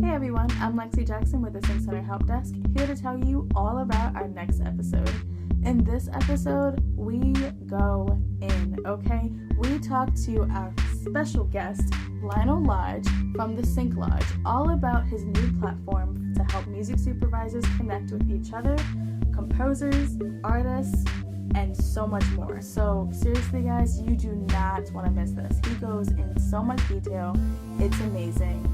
Hey everyone, I'm Lexi Jackson with the Sync Center Help Desk, here to tell you all about our next episode. In this episode, we go in, okay? We talk to our special guest, Lionel Lodge from the SyncLodge, all about his new platform to help music supervisors connect with each other, composers, artists, and so much more. So seriously guys, you do not want to miss this. He goes in so much detail. It's amazing.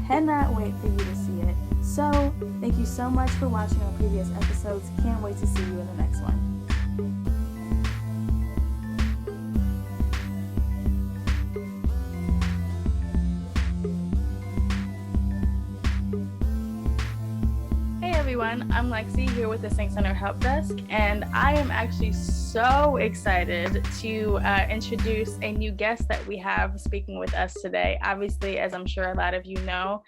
Cannot wait for you to see it. So thank you so much for watching our previous episodes. Can't wait to see you in the next one. Hey everyone, I'm Lexi here with the Sync Center Help Desk, and I am actually so excited to introduce a new guest that we have speaking with us today. Obviously, as I'm sure a lot of you know,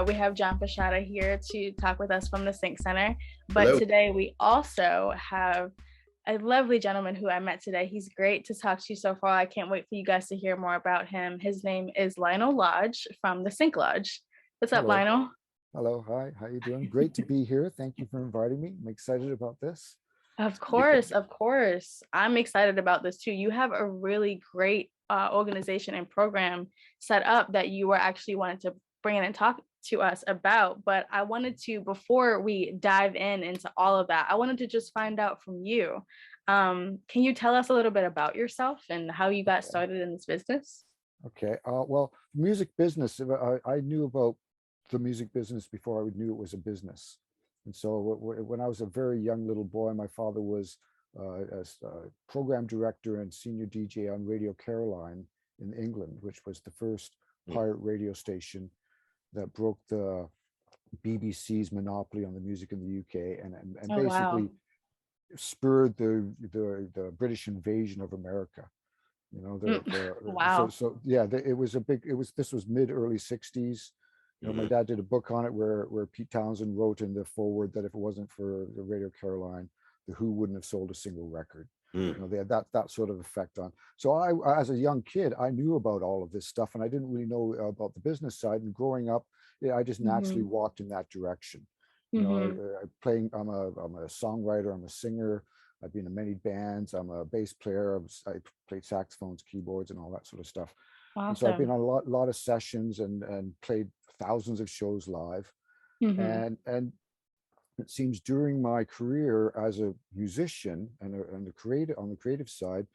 we have John Pashada here to talk with us from the Sync Center, but Hello. Today we also have a lovely gentleman who I met today. He's great to talk to so far. I can't wait for you guys to hear more about him. His name is Lionel Lodge from the SyncLodge. What's up, Hello. Lionel? Hello. Hi. How you doing? Great to be here. Thank you for inviting me. I'm excited about this. Of course. I'm excited about this too. You have a really great organization and program set up that you were actually wanted to bring in and talk to us about. But I wanted to, before we dive into all of that, I wanted to just find out from you. Can you tell us a little bit about yourself and how you got started in this business? Okay. Well, music business. I knew about the music business before I knew it was a business. And so when I was a very young little boy, my father was a program director and senior DJ on Radio Caroline in England, which was the first pirate radio station that broke the BBC's monopoly on the music in the UK and basically spurred the British invasion of America. You know, Wow. So yeah, this was early 60s. You know, my dad did a book on it where Pete Townsend wrote in the foreword that if it wasn't for the Radio Caroline, the Who wouldn't have sold a single record. You know, they had that sort of effect on. So I, as a young kid, I knew about all of this stuff, and I didn't really know about the business side. And growing up, I just naturally walked in that direction. You know, I'm a songwriter, I'm a singer. I've been in many bands. I'm a bass player. I played saxophones, keyboards, and all that sort of stuff. Awesome. And so I've been on a lot of sessions and played thousands of shows live. And it seems during my career as a musician and on the creative side,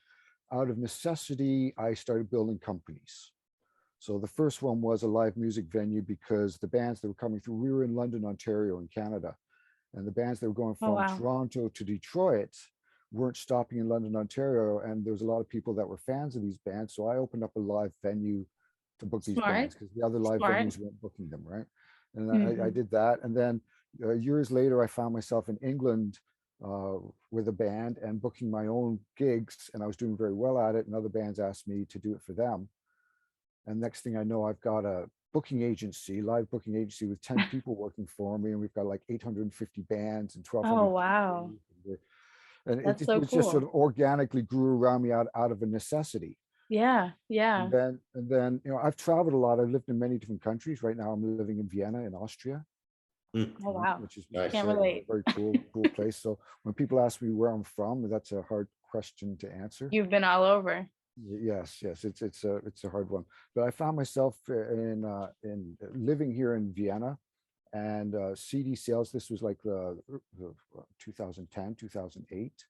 out of necessity, I started building companies. So the first one was a live music venue because the bands that were coming through, we were in London, Ontario, in Canada, and the bands that were going from Toronto to Detroit weren't stopping in London, Ontario, and there was a lot of people that were fans of these bands. So I opened up a live venue to book these bands because the other live venues weren't booking them, right? And I did that, and then years later, I found myself in England with a band and booking my own gigs, and I was doing very well at it. And other bands asked me to do it for them. And next thing I know, I've got a booking agency, live booking agency with 10 people working for me, and we've got like 850 bands and 1,200. Oh, wow. And it was just sort of organically grew around me out of a necessity. Yeah. And then, you know, I've traveled a lot. I've lived in many different countries. Right now, I'm living in Vienna, in Austria. Oh, wow. Which is Nice. a very cool place. So when people ask me where I'm from, that's a hard question to answer. You've been all over. Yes, it's a hard one. But I found myself in living here in Vienna, and CD sales. This was like the 2010, 2008.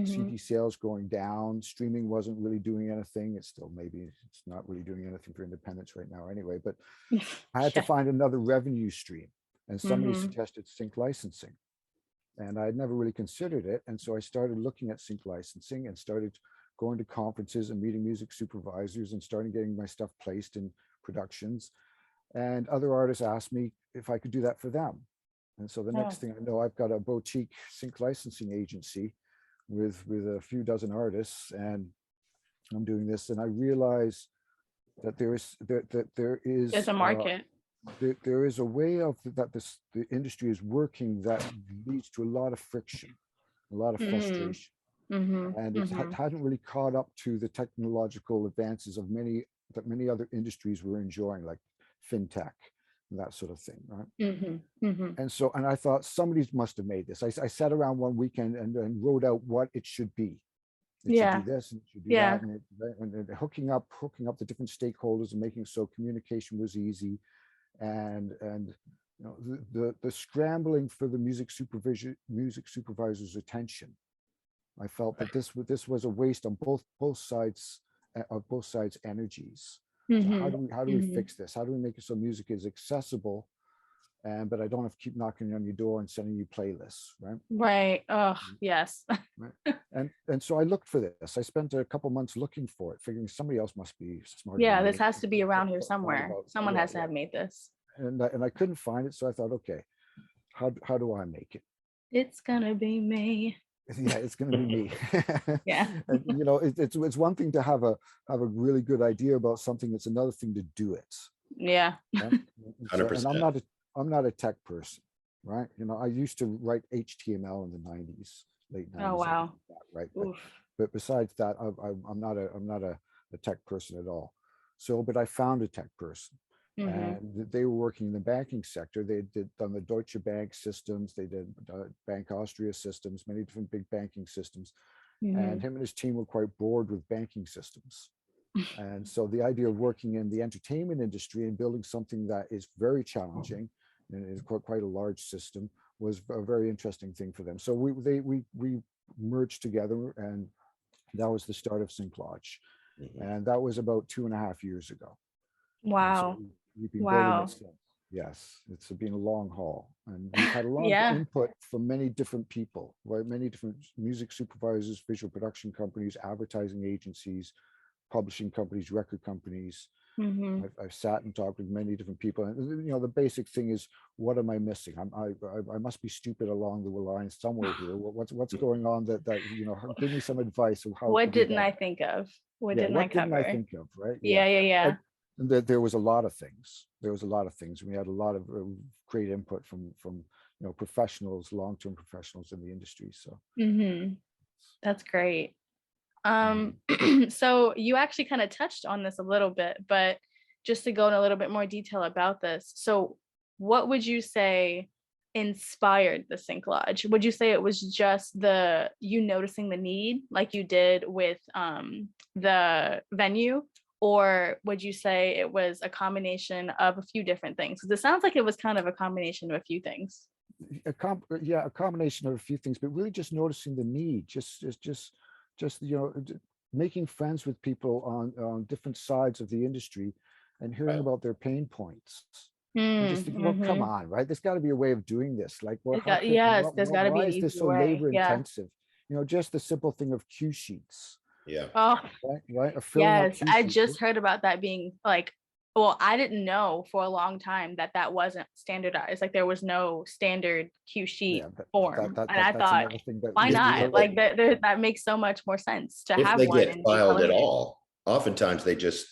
CD sales going down. Streaming wasn't really doing anything. It's not really doing anything for independents right now anyway. But I had to find another revenue stream, and somebody suggested sync licensing, and I had never really considered it. And so I started looking at sync licensing and started going to conferences and meeting music supervisors and starting getting my stuff placed in productions. And other artists asked me if I could do that for them. And so the next thing I know, I've got a boutique sync licensing agency with a few dozen artists, and I'm doing this. And I realize that there's a market. There is a way of the industry is working that leads to a lot of friction, a lot of frustration. And it hadn't really caught up to the technological advances of many other industries we're enjoying, like fintech and that sort of thing, right? Mm-hmm. And I thought somebody must have made this. I sat around one weekend and wrote out what it should be. It should do this and it should do that, and hooking up the different stakeholders and making so communication was easy, and you know, the scrambling for the music supervisor's attention. I felt that this was a waste on both sides of both sides' energies. So how do we fix this? How do we make it so music is accessible, but I don't have to keep knocking on your door and sending you playlists, right? Right. Oh, yes. Right. And so I looked for this. I spent a couple months looking for it, figuring somebody else must be smarter. Yeah, than this me. has to be around here somewhere. Someone has to have made this. And I couldn't find it, so I thought, okay, how do I make it? It's gonna be me. Yeah, it's going to be me. Yeah. And you know, it's one thing to have a really good idea about something. It's another thing to do it. Yeah. Right? 100%. And I'm not a tech person, right? You know, I used to write HTML in the 90s, late 90s. Oh wow. Right. But besides that, I'm not a tech person at all. So, but I found a tech person. And they were working in the banking sector. They did on the Deutsche Bank systems. They did Bank Austria systems, many different big banking systems. And him and his team were quite bored with banking systems. And so the idea of working in the entertainment industry and building something that is very challenging and is quite a large system was a very interesting thing for them. So we merged together, and that was the start of SyncLodge. And that was about 2.5 years ago. Wow. So we've been building it since. Yes, it's been a long haul, and we've had a lot of input from many different people, right? Many different music supervisors, visual production companies, advertising agencies, publishing companies, record companies. I've sat and talked with many different people, and you know, the basic thing is, what am I missing? I must be stupid along the line somewhere here. What's going on that you know? Give me some advice of how. What didn't I think of? What didn't I cover? What didn't I think of? Right? Yeah. And there was a lot of things. We had a lot of great input from you know, professionals, long-term professionals in the industry. So that's great. So you actually kind of touched on this a little bit, but just to go in a little bit more detail about this. So what would you say inspired the SyncLodge? Would you say it was just you noticing the need like you did with the venue? Or would you say it was a combination of a few different things? Because it sounds like it was kind of a combination of a few things. A combination of a few things, but really just noticing the need, just you know, making friends with people on different sides of the industry and hearing about their pain points. And just thinking, well, come on, right? There's got to be a way of doing this. Like, well, there's got to be an easy way. Why is this so labor intensive? You know, just the simple thing of cue sheets. Yeah. Oh, right. Yes, I just heard about that being like, well, I didn't know for a long time that wasn't standardized. Like there was no standard cue sheet form, and I thought, why not? Like that makes so much more sense to have one. If they get filed at all, oftentimes they just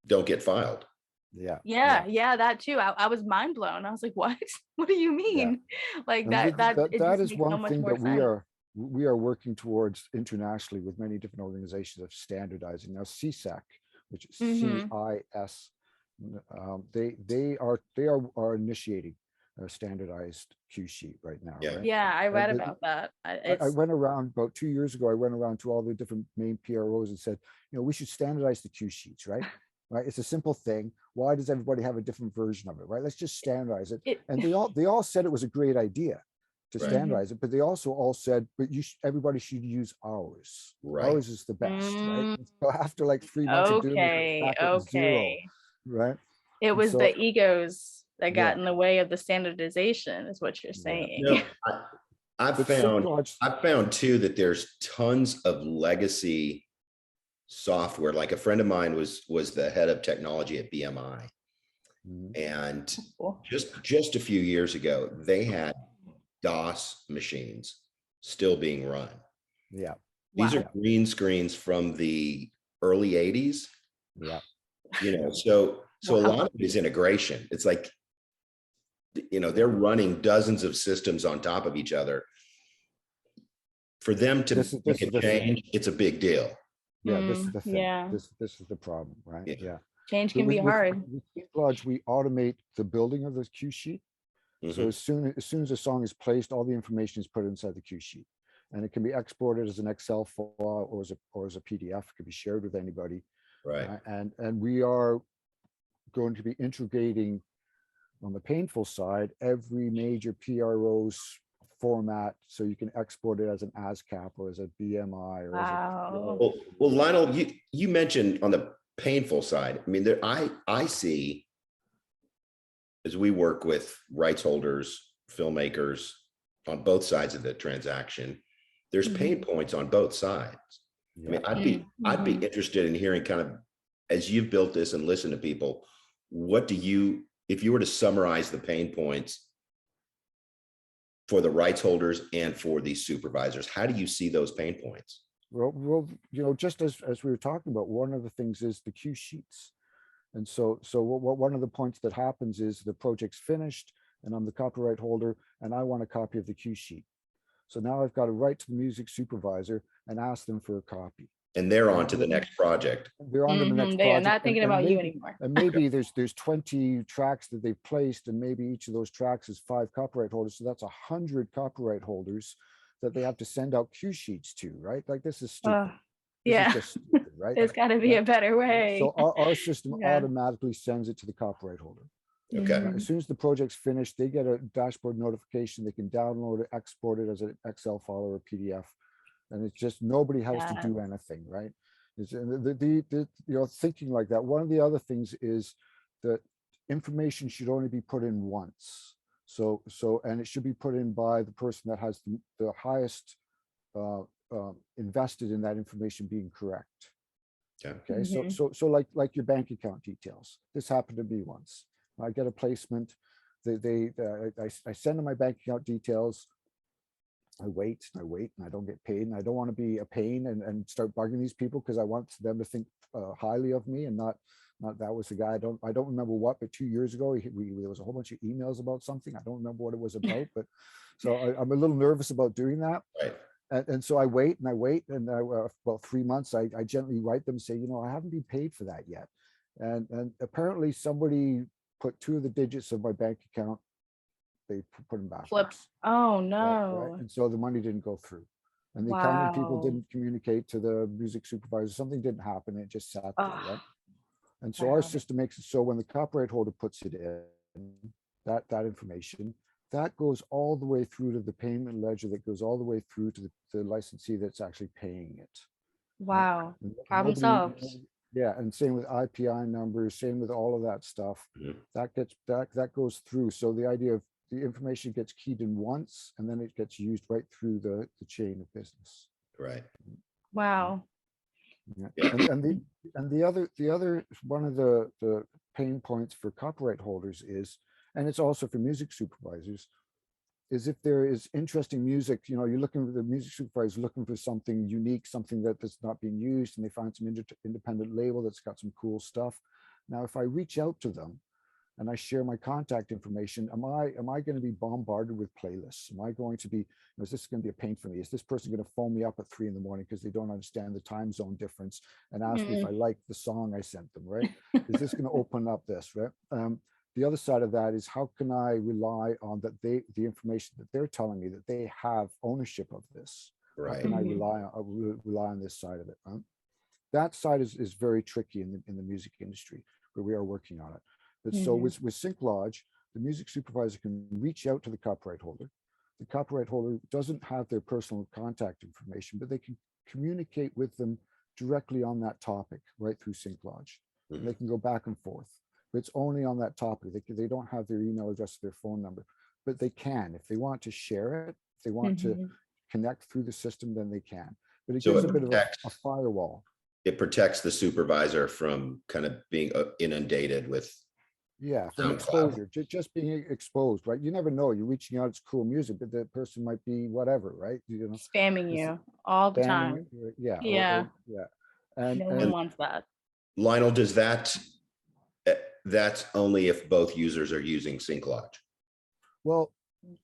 don't get filed. Yeah, that too. I was mind blown. I was like, what? What do you mean? Like that is one thing that we are working towards internationally with many different organizations of standardizing. Now CSAC, which is CIS, they are initiating a standardized cue sheet right now. Right? Yeah, I read about that. I went around about 2 years ago. I went around to all the different main PROs and said, you know, we should standardize the cue sheets, right? Right, it's a simple thing. Why does everybody have a different version of it? Right, let's just standardize it. And they all said it was a great idea to standardize it, but they also all said, but everybody should use ours. Right. Ours is the best, right? So after like 3 months of doing it, back at zero, right? It was the egos that got in the way of the standardization, is what you're saying. No, I've found too that there's tons of legacy software. Like a friend of mine was the head of technology at BMI, and just a few years ago, they had DOS machines still being run. Yeah. These are green screens from the early 80s. Yeah. You know, so a lot of it is integration. It's like, you know, they're running dozens of systems on top of each other. For them to make a change, it's a big deal. Yeah, this is the thing. This is the problem, right? Yeah. Change can be hard. With SyncLodge, we automate the building of the cue sheet. So as soon as a song is placed, all the information is put inside the cue sheet, and it can be exported as an Excel file or as a PDF. It can be shared with anybody. Right. And we are going to be integrating on the painful side every major PRO's format, so you can export it as an ASCAP or as a BMI or as a well, Lionel, you mentioned on the painful side. I mean, I see, as we work with rights holders, filmmakers on both sides of the transaction, there's pain points on both sides. Yeah. I mean, I'd be interested in hearing, kind of, as you've built this and listened to people, what do you, if you were to summarize the pain points for the rights holders and for these supervisors, how do you see those pain points? Well, you know, just as we were talking about, one of the things is the cue sheets. And so one of the points that happens is the project's finished and I'm the copyright holder and I want a copy of the cue sheet. So now I've got to write to the music supervisor and ask them for a copy. And they're on to the next project. They're on to the next project. They are not thinking about you anymore. And maybe there's 20 tracks that they've placed, and maybe each of those tracks is 5 copyright holders. So that's 100 copyright holders that they have to send out cue sheets to, right? Like, this is stupid. Yeah, this is just stupid, right? There's got to be a better way. So our system automatically sends it to the copyright holder. Okay. As soon as the project's finished, they get a dashboard notification. They can download it, export it as an Excel file or a PDF, and it's just, nobody has to do anything, right? It's you know, thinking like that. One of the other things is that information should only be put in once. So and it should be put in by the person that has the highest invested in that information being correct. Okay. So like your bank account details. This happened to me once. I get a placement. I send them my bank account details. I wait and I don't get paid, and I don't want to be a pain and start bugging these people, because I want them to think highly of me, and not that was the guy. I don't remember what, but 2 years ago there was a whole bunch of emails about something. I don't remember what it was about, but so I'm a little nervous about doing that. Right. And so I wait, and about 3 months, I gently write them, say, you know, I haven't been paid for that yet, and apparently somebody put 2 of the digits of my bank account. They put them back. Oh no! Right? And so the money didn't go through, and the accounting people didn't communicate to the music supervisor. Something didn't happen. It just sat there, right? And so our system makes it so when the copyright holder puts it in, that information, that goes all the way through to the payment ledger, that goes all the way through to the licensee that's actually paying it. Wow! Problem solved. Yeah, and same with IPI numbers, same with all of that stuff. That goes through. So the idea of the information gets keyed in once, and then it gets used right through the chain of business. Right. Wow. Yeah. And the other one of the pain points for copyright holders is, and it's also for music supervisors, is if there is interesting music, you know, you're looking for the music supervisor looking for something unique, something that's not being used, and they find some independent label that's got some cool stuff. Now, if I reach out to them and I share my contact information, am I going to be bombarded with playlists? Am I going to be, is this going to be a pain for me? Is this person going to phone me up at 3 in the morning because they don't understand the time zone difference and ask me if I like the song I sent them, right? Is this going to open up this, right? The other side of that is, how can I rely on that the information that they're telling me, that they have ownership of this? Right. How can I rely on this side of it? That side is very tricky in the music industry, but we are working on it. But so with SyncLodge, the music supervisor can reach out to the copyright holder. The copyright holder doesn't have their personal contact information, but they can communicate with them directly on that topic right through SyncLodge. They can go back and forth. But it's only on that topic. They don't have their email address, their phone number, but they can. If they want to share it, if they want to connect through the system, then they can. But it gives a bit of a firewall. It protects the supervisor from kind of being inundated with from exposure, just being exposed, right? You never know. You're reaching out, it's cool music, but the person might be whatever, right? You know, spamming you all the time. Yeah. And no one wants that. Lionel, does that's only if both users are using SyncLodge? Well,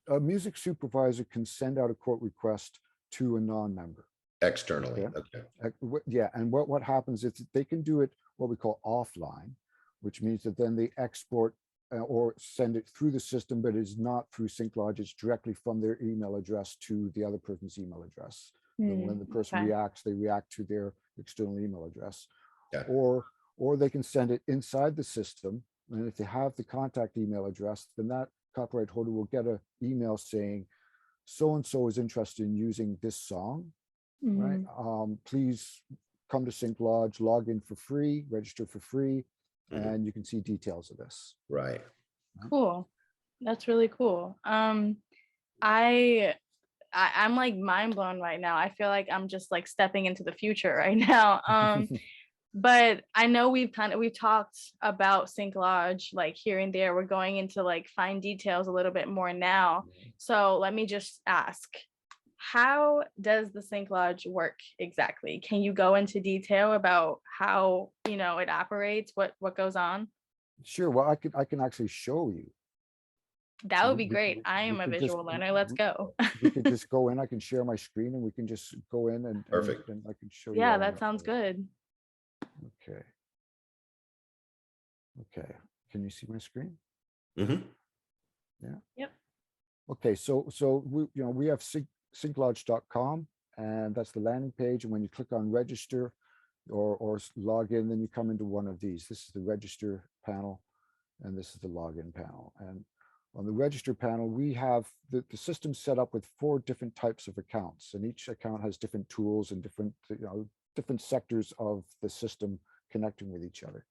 a music supervisor can send out a quote request to a non-member. Externally, okay. Yeah, and what happens is they can do it what we call offline. which means that then they export or send it through the system, but it's not through SyncLodge. It's directly from their email address to the other person's email address. And when the person reacts, they react to their external email address. Yeah. Or they can send it inside the system. And if they have the contact email address, then that copyright holder will get an email saying, so-and-so is interested in using this song, right? Please come to SyncLodge, log in for free, register for free, and you can see details of this. Right. Cool. That's really cool. I'm like mind blown right now. I feel like I'm just like stepping into the future right now. But I know we've talked about SyncLodge like here and there. We're going into like fine details a little bit more now. So let me just ask, how does the SyncLodge work exactly? Can you go into detail about how, you know, it operates, what goes on? Sure. Well, I can actually show you. That would be great. I am a visual learner. Let's go. We could just go in. I can share my screen and we can just go in and Perfect. And I can show you. Yeah, that sounds good. Okay. Okay. Can you see my screen? Mm-hmm. Yeah. Yep. Okay. So we have synklodge.com, and that's the landing page. And when you click on register or log in, then you come into one of these. This is the register panel, and this is the login panel. And on the register panel, we have the system set up with 4 different types of accounts, and each account has different tools and different sectors of the system connecting with each other.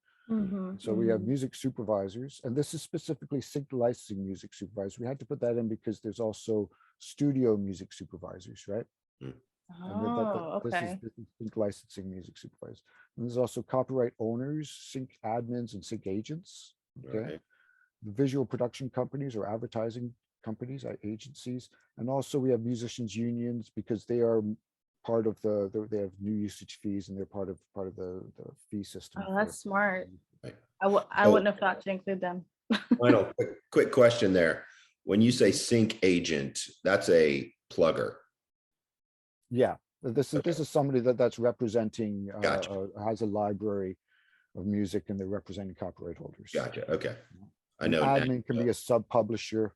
So we have music supervisors, and this is specifically sync licensing music supervisors. We had to put that in because there's also studio music supervisors, right? Oh, okay. This is sync licensing music supervisors. And there's also copyright owners, sync admins, and sync agents. Okay. Right. The visual production companies or advertising companies, agencies. And also we have musicians unions because they are part of they have new usage fees, and they're part of the fee system. Oh, that's smart. Right. I wouldn't have thought to include them. Final quick question there. When you say sync agent, that's a plugger. Yeah, this is somebody that's representing Gotcha. has a library of music, and they're representing copyright holders. Gotcha. Okay. I An know. admin can be a sub-publisher,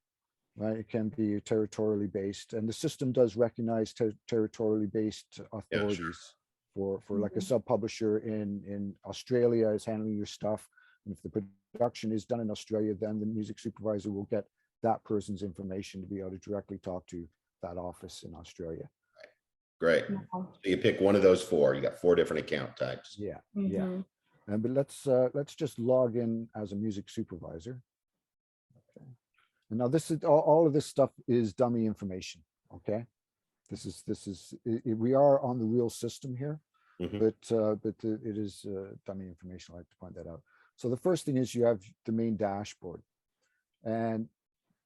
right? It can be territorially based, and the system does recognize territorially based authorities. For like a sub-publisher in Australia is handling your stuff, and if the production is done in Australia, then the music supervisor will get that person's information to be able to directly talk to that office in Australia. Great. So you pick one of those 4. You got 4 different account types. Yeah. Yeah. But let's just log in as a music supervisor. Okay. And now this is all of this stuff is dummy information. Okay. This is we are on the real system here, but it is dummy information. I like to point that out. So the first thing is you have the main dashboard, and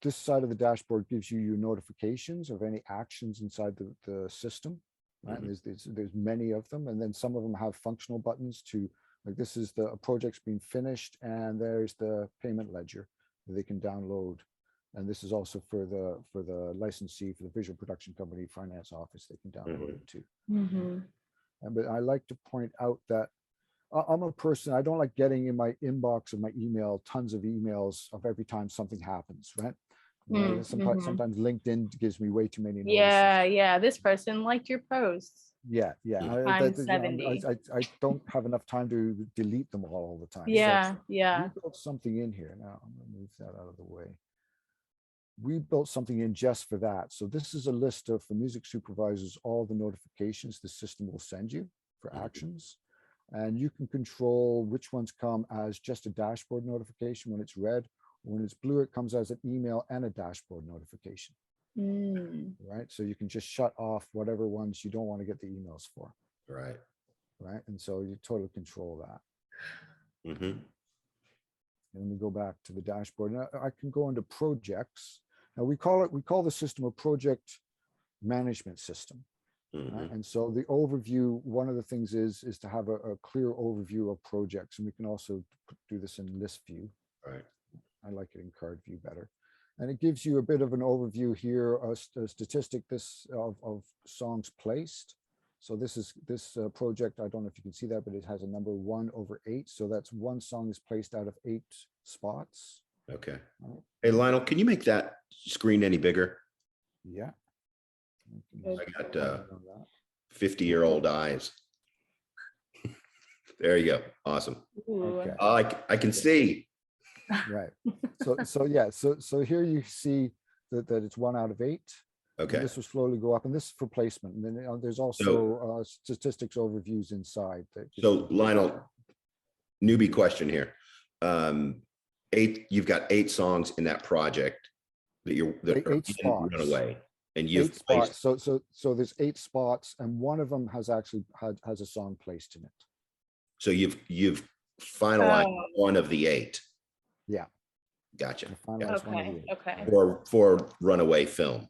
this side of the dashboard gives you your notifications of any actions inside the system. Right? There's many of them, and then some of them have functional buttons to, like, this is the project's being finished, and there's the payment ledger that they can download, and this is also for the licensee, for the visual production company finance office, they can download it too. But I like to point out that I'm a person, I don't like getting in my inbox of my email tons of emails of every time something happens, right? Sometimes LinkedIn gives me way too many notices. Yeah. This person liked your posts. Yeah. Times 70. I don't have enough time to delete them all the time. Yeah. So we built something in here. Now I'm going to move that out of the way. We built something in just for that. So this is a list of, for music supervisors, all the notifications the system will send you for actions. And you can control which ones come as just a dashboard notification when it's red. When it's blue, it comes as an email and a dashboard notification. Right. So you can just shut off whatever ones you don't want to get the emails for. Right. Right. And so you totally control that. And we go back to the dashboard. Now I can go into projects. Now we call the system a project management system. Right? And so the overview, one of the things is to have a clear overview of projects. And we can also do this in list view. Right. I like it in card view better. And it gives you a bit of an overview here, a statistic of songs placed. So this project, I don't know if you can see that, but it has a number 1/8. So that's one song is placed out of 8 spots. Okay. Hey, Lionel, can you make that screen any bigger? Yeah. I got 50-year-old eyes. There you go. Awesome. Okay. I can see. Right. So here you see that it's 1/8. Okay. This will slowly go up, and this is for placement. And then there's also statistics overviews inside. So Lionel, newbie question here. You've got 8 songs in that project that eight spots. Run away, and you've 8 spots. So there's 8 spots, and one of them has actually has a song placed in it. So you've finalized one of the 8. Yeah. Gotcha. Okay. For Runaway film.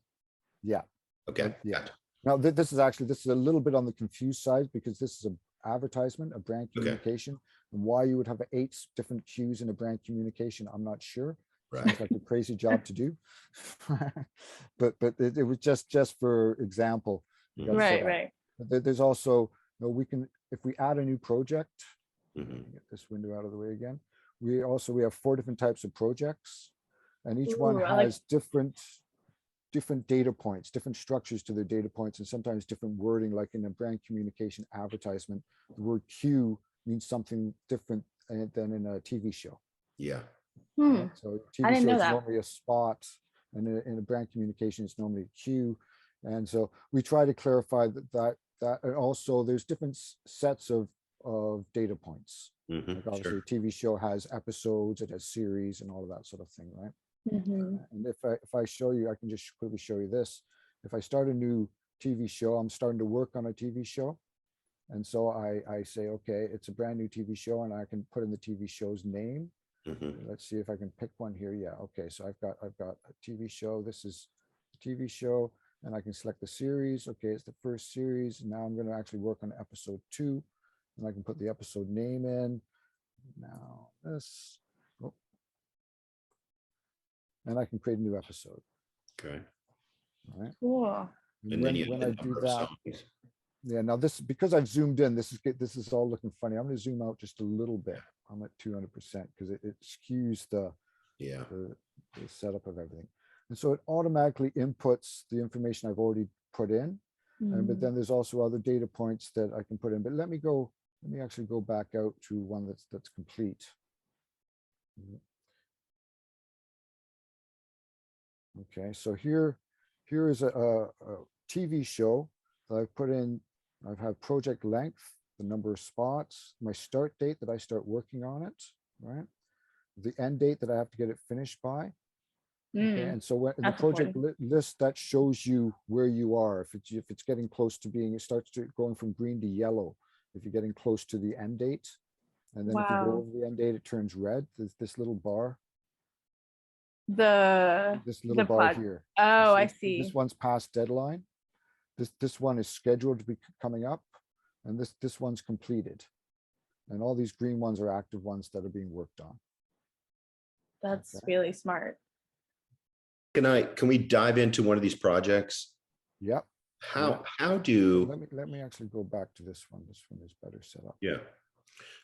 Yeah. Okay. Yeah. Gotcha. Now this is a little bit on the confused side, because this is an advertisement, a brand communication, and why you would have 8 different cues in a brand communication, I'm not sure. Right. Sounds like a crazy job to do. but it was just for example. Right. But there's also, we can, if we add a new project, get this window out of the way again. We have 4 different types of projects, and each one has different data points, different structures to their data points, and sometimes different wording. Like in a brand communication advertisement, the word cue means something different than in a TV show. Yeah. So TV show is normally a spot, and in a brand communication, it's normally a cue. And so we try to clarify that, and also there's different sets of data points. Like obviously, a TV show has episodes, it has series, and all of that sort of thing, right? And if I show you, I can just quickly show you this. If I start a new TV show, I'm starting to work on a TV show, and so I say, okay, it's a brand new TV show, and I can put in the TV show's name. Let's see if I can pick one here. Yeah, okay. So I've got a TV show. This is a TV show, and I can select the series. Okay, it's the first series. Now I'm going to actually work on episode 2, and I can put the episode name in. Now this, and I can create a new episode. Okay. All right. Cool. And when I do that, yeah. Now this, because I've zoomed in, this is all looking funny. I'm going to zoom out just a little bit. I'm at 200% because it skews the setup of everything, and so it automatically inputs the information I've already put in. But then there's also other data points that I can put in. But let me actually go back out to one that's complete. Okay, so here is a TV show that I've put in. I've had project length, the number of spots, my start date that I start working on it, right? The end date that I have to get it finished by. Okay, and so when in the project list, that shows you where you are. If it's getting close to being, it starts going from green to yellow if you're getting close to the end date. And then if you go over the end date, it turns red. There's this little bar. This little bar here. Oh, I see. This one's past deadline. This one is scheduled to be coming up, and this one's completed. And all these green ones are active ones that are being worked on. That's really smart. Can we dive into one of these projects? Yep. How do let me actually go back to this one. This one is better set up. Yeah.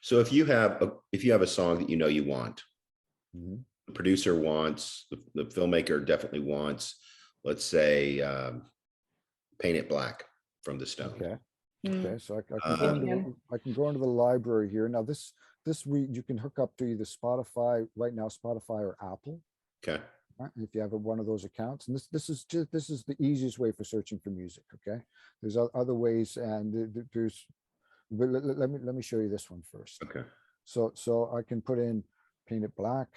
So if you have a song that you want, the producer wants, the filmmaker definitely wants, let's say, Paint It Black from the Stones. Okay. Okay. So I can go into the library here. Now this you can hook up to either Spotify right now, Spotify or Apple. Okay. Right? If you have one of those accounts, and this is the easiest way for searching for music. Okay. There's other ways, and but let me show you this one first. Okay. So I can put in Paint It Black.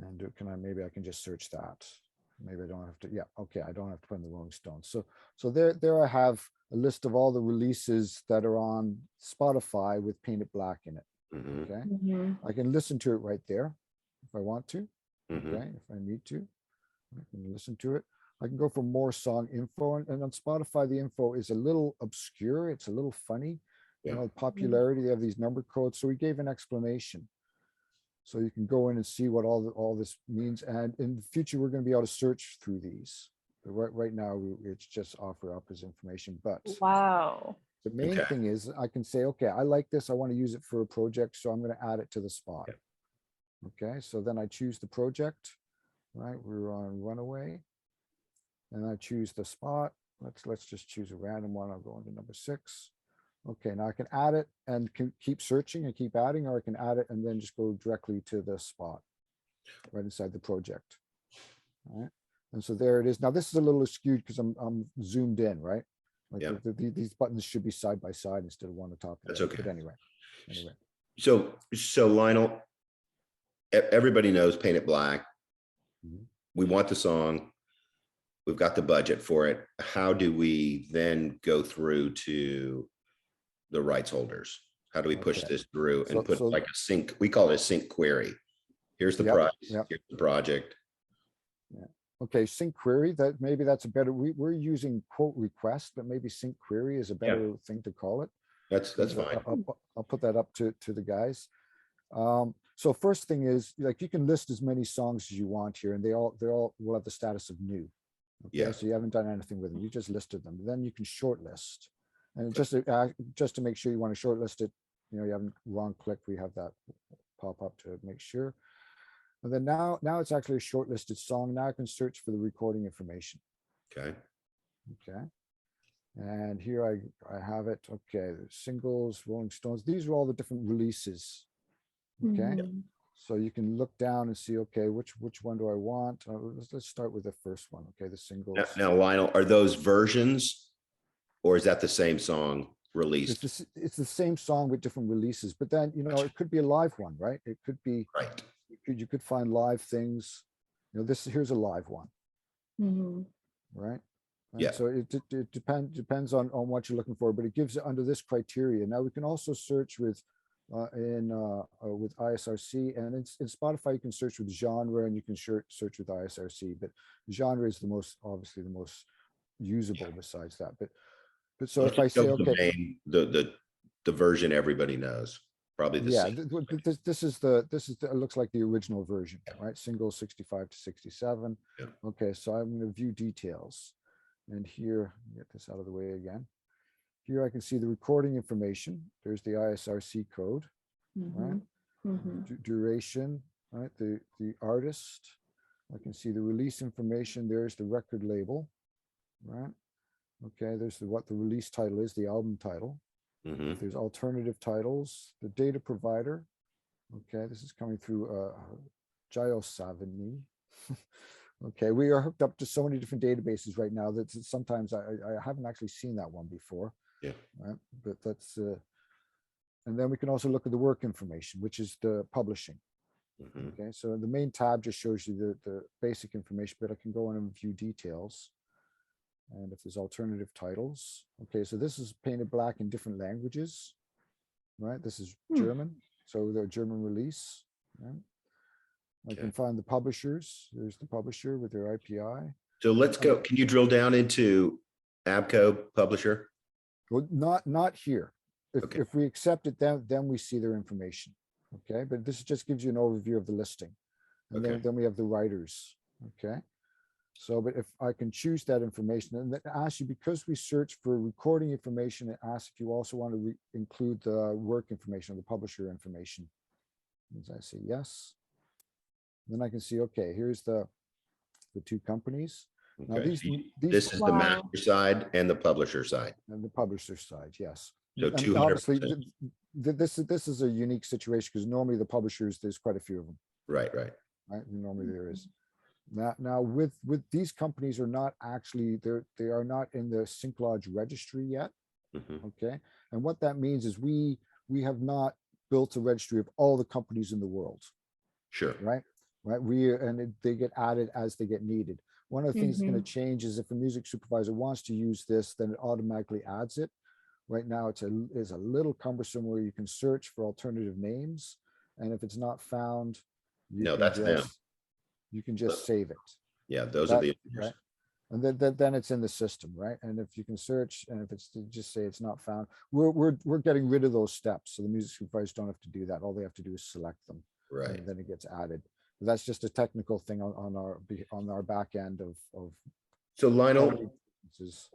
And maybe I can just search that. Maybe I don't have to. Yeah, okay. I don't have to put in the Rolling Stones. So there I have a list of all the releases that are on Spotify with Paint It Black in it. Okay. I can listen to it right there if I want to. Okay, if I need to, I can listen to it. I can go for more song info, and on Spotify the info is a little obscure. It's a little funny. You know, popularity. They have these number codes. So we gave an explanation. So you can go in and see what all this means. And in the future, we're going to be able to search through these. Right now, it's just offer up as information, but Wow. the main thing is I can say, okay, I like this. I want to use it for a project. So I'm going to add it to the spot. Okay. So then I choose the project, right? We're on Runaway, and I choose the spot. Let's just choose a random one. I'll go into number 6. Okay. Now I can add it and can keep searching and keep adding, or I can add it and then just go directly to the spot right inside the project. All right. And so there it is. Now this is a little skewed because I'm zoomed in, right? Like these buttons should be side by side instead of one on top of the other. That's okay. But anyway. So Lionel, everybody knows Paint It Black. We want the song. We've got the budget for it. How do we then go through to the rights holders? How do we push this through and put like a sync? We call it a sync query. Here's the price. Here's the project. Okay, sync query. Maybe that's a better. We're using quote request, but maybe sync query is a better thing to call it. That's fine. I'll put that up to the guys. So first thing is, like, you can list as many songs as you want here, and they all will have the status of new. Okay, so you haven't done anything with them. You just listed them. Then you can shortlist, and just to make sure you want to shortlist it, you haven't wrong clicked. We have that pop up to make sure. And then now it's actually a shortlisted song. Now I can search for the recording information. Okay. And here I have it. Okay, singles, Rolling Stones. These are all the different releases. Okay, so you can look down and see. Okay, which one do I want? Let's start with the first one. Okay, the singles. Now, Lionel, are those versions, or is that the same song released? It's the same song with different releases, but then it could be a live one, right? It could be right. You could find live things. Here's a live one, right? Yeah. So it depends on what you're looking for, but it gives it under this criteria. Now we can also search with ISRC, and in Spotify you can search with genre, and you can search with ISRC. But genre is obviously the most usable besides that. But so if I say the version everybody knows. Probably the same. This is it looks like the original version, right? Single 65 to 67. Okay, so I'm going to view details, and here, get this out of the way again. Here I can see the recording information. There's the ISRC code, right? Duration, right? The artist. I can see the release information. There's the record label, right? Okay, there's what the release title is, the album title. There's alternative titles, the data provider. Okay, this is coming through Gio Savigny. Okay, we are hooked up to so many different databases right now that sometimes I haven't actually seen that one before. Right, but that's and then we can also look at the work information, which is the publishing. Okay, so the main tab just shows you the basic information, but I can go on and view details. And if there's alternative titles, okay, so this is Painted Black in different languages, right? This is German, so the German release, right? I can find the publishers. There's the publisher with their IPI. So let's go. Can you drill down into ABCO publisher? Well, not here. If we accept it, then we see their information. Okay, but this just gives you an overview of the listing, and then we have the writers. Okay. So, but if I can choose that information, and it asks you, because we search for recording information, it asks if you also want to include the work information, the publisher information. As I say yes, then I can see, okay, here's the two companies. Now this is the master side and the publisher side. And the publisher side, yes. So 200%. Obviously, this is a unique situation because normally the publishers, there's quite a few of them. Right. Normally there is. Now with these companies are not actually they are not in the SyncLodge registry yet. Okay, and what that means is we have not built a registry of all the companies in the world. Sure. Right. They get added as they get needed. One of the things that's going to change is if a music supervisor wants to use this, then it automatically adds it. Right now it's a little cumbersome where you can search for alternative names, and if it's not found, you can just save it. Yeah, those are the right. And then it's in the system, right? And if you can search, and if it's just say it's not found, we're getting rid of those steps, so the music supervisors don't have to do that. All they have to do is select them, right? And then it gets added. But that's just a technical thing on our back end of So Lionel, differences.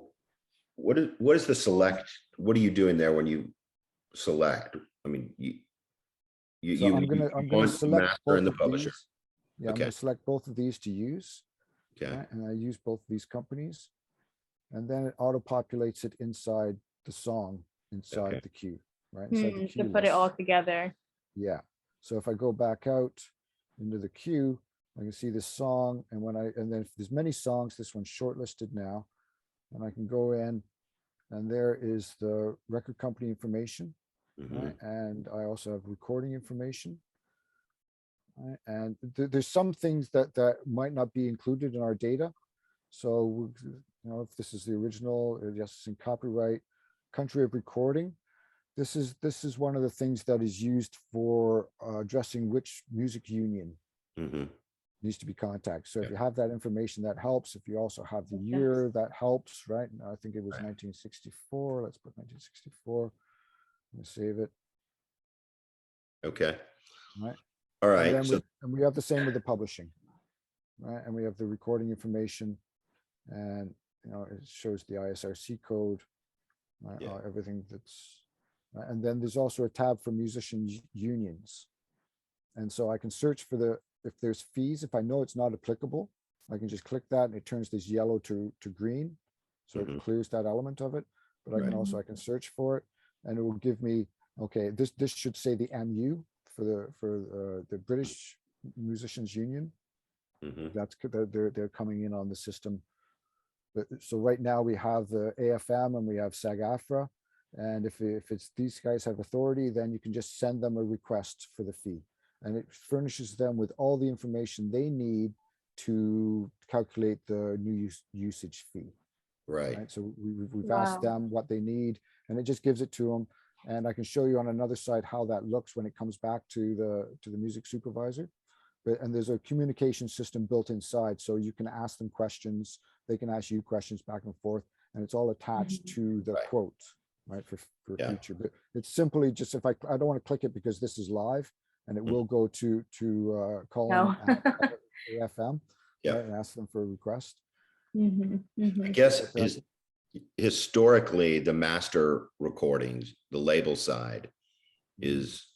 what is the select? What are you doing there when you select? I mean, So I'm gonna want select master both and the of publisher. these. Yeah, I'm Okay. gonna select both of these to use. Okay. Right? And I use both of these companies, and then it auto populates it inside the song, inside Okay. the queue, right? Inside the queue to put it all list. together. Yeah. So if I go back out into the queue, I can see this song, and then if there's many songs, this one's shortlisted now, and I can go in, and there is the record company information, right? And I also have recording information. Right? And there's some things that might not be included in our data. So, if this is the original, yes, it's in copyright, country of recording. This is one of the things that is used for addressing which music union needs to be contacted. So if you have that information, that helps. If you also have the year, that helps, right? I think it was 1964. Let's put 1964. I'm gonna save it. Okay. Right. All right. And then we have the same with the publishing, right? And we have the recording information, and it shows the ISRC code, right? Everything that's, and then there's also a tab for musician unions, and so I can search for if there's fees. If I know it's not applicable, I can just click that, and it turns this yellow to green, so it clears that element of it. But I can search for it, and it will give me, okay, this should say the MU for the British Musicians Union. That's they're coming in on the system. So right now we have the AFM and we have SAG-AFTRA, and if it's these guys have authority, then you can just send them a request for the fee, and it furnishes them with all the information they need to calculate the new usage fee. Right. So we've asked them what they need, and it just gives it to them. And I can show you on another side how that looks when it comes back to the music supervisor. And there's a communication system built inside, so you can ask them questions, they can ask you questions back and forth, and it's all attached to the quote, right, for future. But it's simply just, if I don't want to click it because this is live, and it will go to Colin at AFM, right, and ask them for a request. I guess historically, the master recordings, the label side, is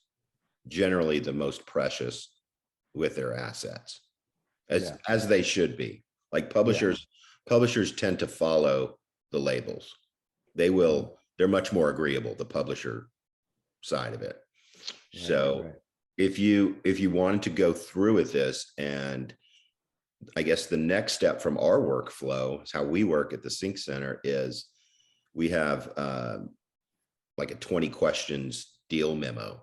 generally the most precious with their assets, as they should be. Like publishers tend to follow the labels. They're much more agreeable, the publisher side of it. So if you wanted to go through with this, and I guess the next step from our workflow is how we work at the Sync Center is we have like a 20 questions deal memo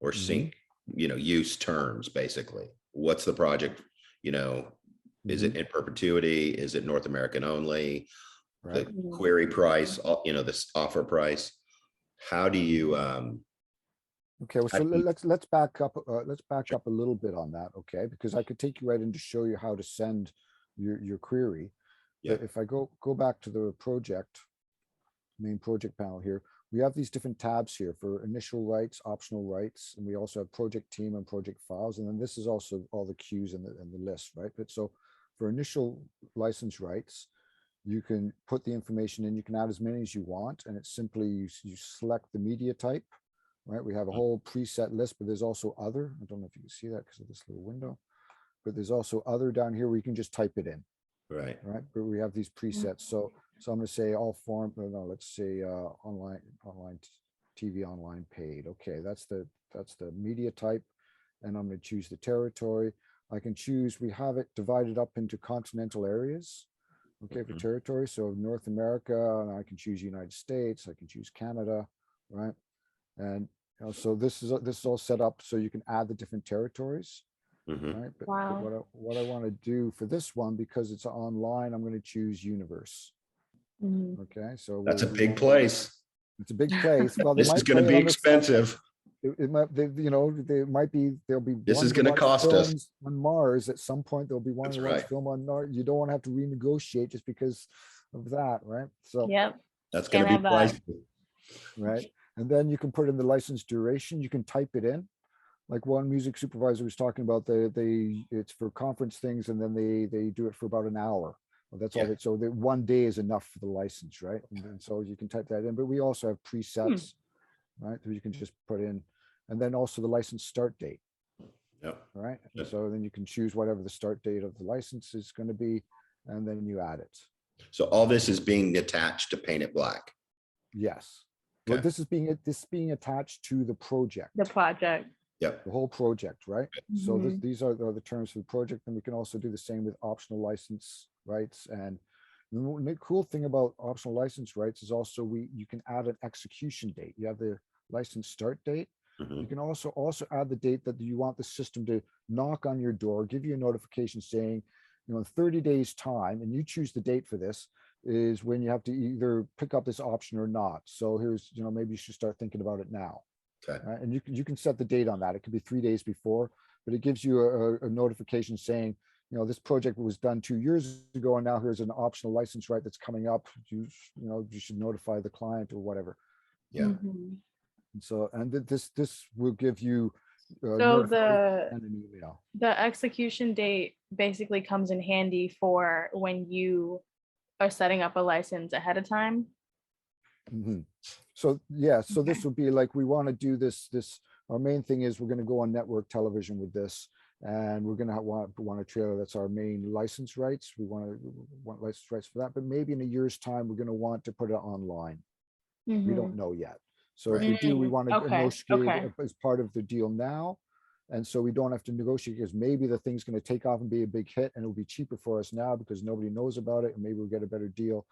or sync, use terms, basically. What's the project? Is it in perpetuity? Is it North American only? The query price, this offer price. How do you okay, well, so let's back up a little bit on that, okay? Because I could take you right in to show you how to send your query. But if I go back to the main project panel here, we have these different tabs here for initial rights, optional rights, and we also have project team and project files, and then this is also all the queues and the list, right? But so for initial license rights, you can put the information in, you can add as many as you want, and it's simply you select the media type, right? We have a whole preset list, but there's also other. I don't know if you can see that because of this little window, but there's also other down here where you can just type it in. Right. But we have these presets. So I'm going to say all form. No, let's say online TV, online paid. Okay, that's the media type, and I'm going to choose the territory. I can choose. We have it divided up into continental areas. Okay, for territory. So North America, and I can choose United States. I can choose Canada, right? And so this is all set up so you can add the different territories. Right. But what I want to do for this one, because it's online, I'm going to choose universe. Okay, so that's a big place. It's a big place. Well, this is going to be expensive. It might, there'll be. This is going to cost us on Mars at some point. There'll be one to watch film on Mars. You don't want to have to renegotiate just because of that, right? So that's going to be pricey, right? And then you can put in the license duration. You can type it in. Like one music supervisor was talking about, it's for conference things, and then they do it for about an hour. Well, that's all. So that 1 day is enough for the license, right? And so you can type that in. But we also have presets, right? So you can just put in, and then also the license start date. Yep. Right. And so then you can choose whatever the start date of the license is going to be, and then you add it. So all this is being attached to Paint It Black. Yes. Okay. Well, this is being attached to the project. The project. Yep. The whole project, right? So Mhm. these are the terms for the project, and we can also do the same with optional license rights. And the cool thing about optional license rights is also you can add an execution date. You have the license start date. You can also add the date that you want the system to knock on your door, give you a notification saying, in 30 days time, and you choose the date for this, is when you have to either pick up this option or not. So here's, maybe you should start thinking about it now. Okay. Right? And you can set the date on that. It could be 3 days before, but it gives you a notification saying, this project was done 2 years ago, and now here's an optional license right that's coming up. You should notify the client or whatever. Yeah. And so, and this will give you So and an email. The execution date basically comes in handy for when you are setting up a license ahead of time. So so this would be like, we want to do this. Our main thing is we're going to go on network television with this, and we're going to want a trailer. That's our main license rights. We want license rights for that, but maybe in a year's time we're going to want to put it online. We don't know yet. So if we do, we want to negotiate as part of the deal now. And so we don't have to negotiate, because maybe the thing's going to take off and be a big hit, and it'll be cheaper for us now because nobody knows about it, and maybe we'll get a better deal.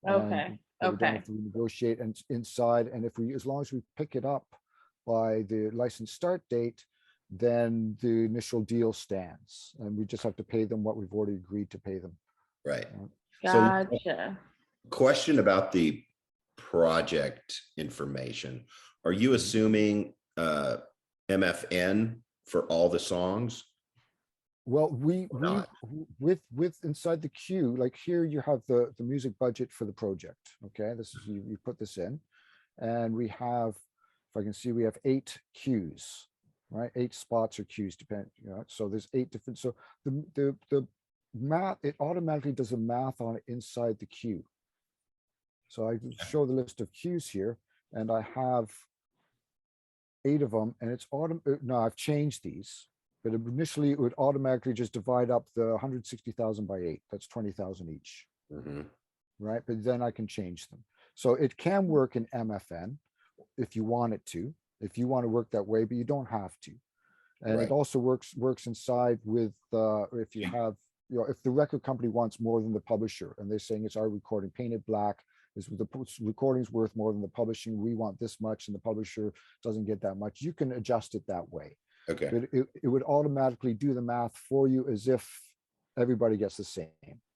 We don't have to negotiate and inside. And as long as we pick it up by the license start date, then the initial deal stands, and we just have to pay them what we've already agreed to pay them. Right. Gotcha. So, question about the project information. Are you assuming MFN for all the songs? Well, we with inside the queue, like here you have the music budget for the project. Okay, this is you put this in, and we have, if I can see, we have 8 queues, right? 8 spots or queues, depending. So there's 8 different. So the math, it automatically does the math on it inside the queue. So I show the list of queues here, and I have 8 of them, and it's no, I've changed these, but initially it would automatically just divide up the 160,000 by 8. That's 20,000 each, right? But then I can change them. So it can work in MFN if you want it to, if you want to work that way, but you don't have to. And it also works inside with if you have, if the record company wants more than the publisher, and they're saying it's our recording, Paint It Black, is the recording's worth more than the publishing, we want this much, and the publisher doesn't get that much, you can adjust it that way. Okay. But it would automatically do the math for you as if everybody gets the same.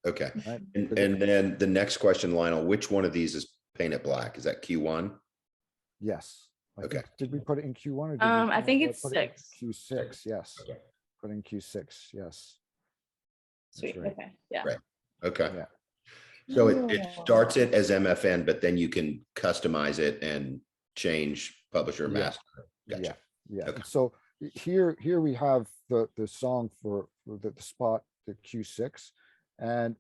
Okay. Right? And then the next question, Lionel, which one of these is Paint It Black? Is that Q1? Yes. Okay. Did we put it in Q1 or did I think it's 6. Q6, yes. Okay. Put in Q6, yes. Sweet. Right. Okay. Yeah. Right. Okay. Yeah. So it starts it as MFN, but then you can customize it and change publisher master. Gotcha. Yeah. Okay. So here we have the song for the spot, the Q6, and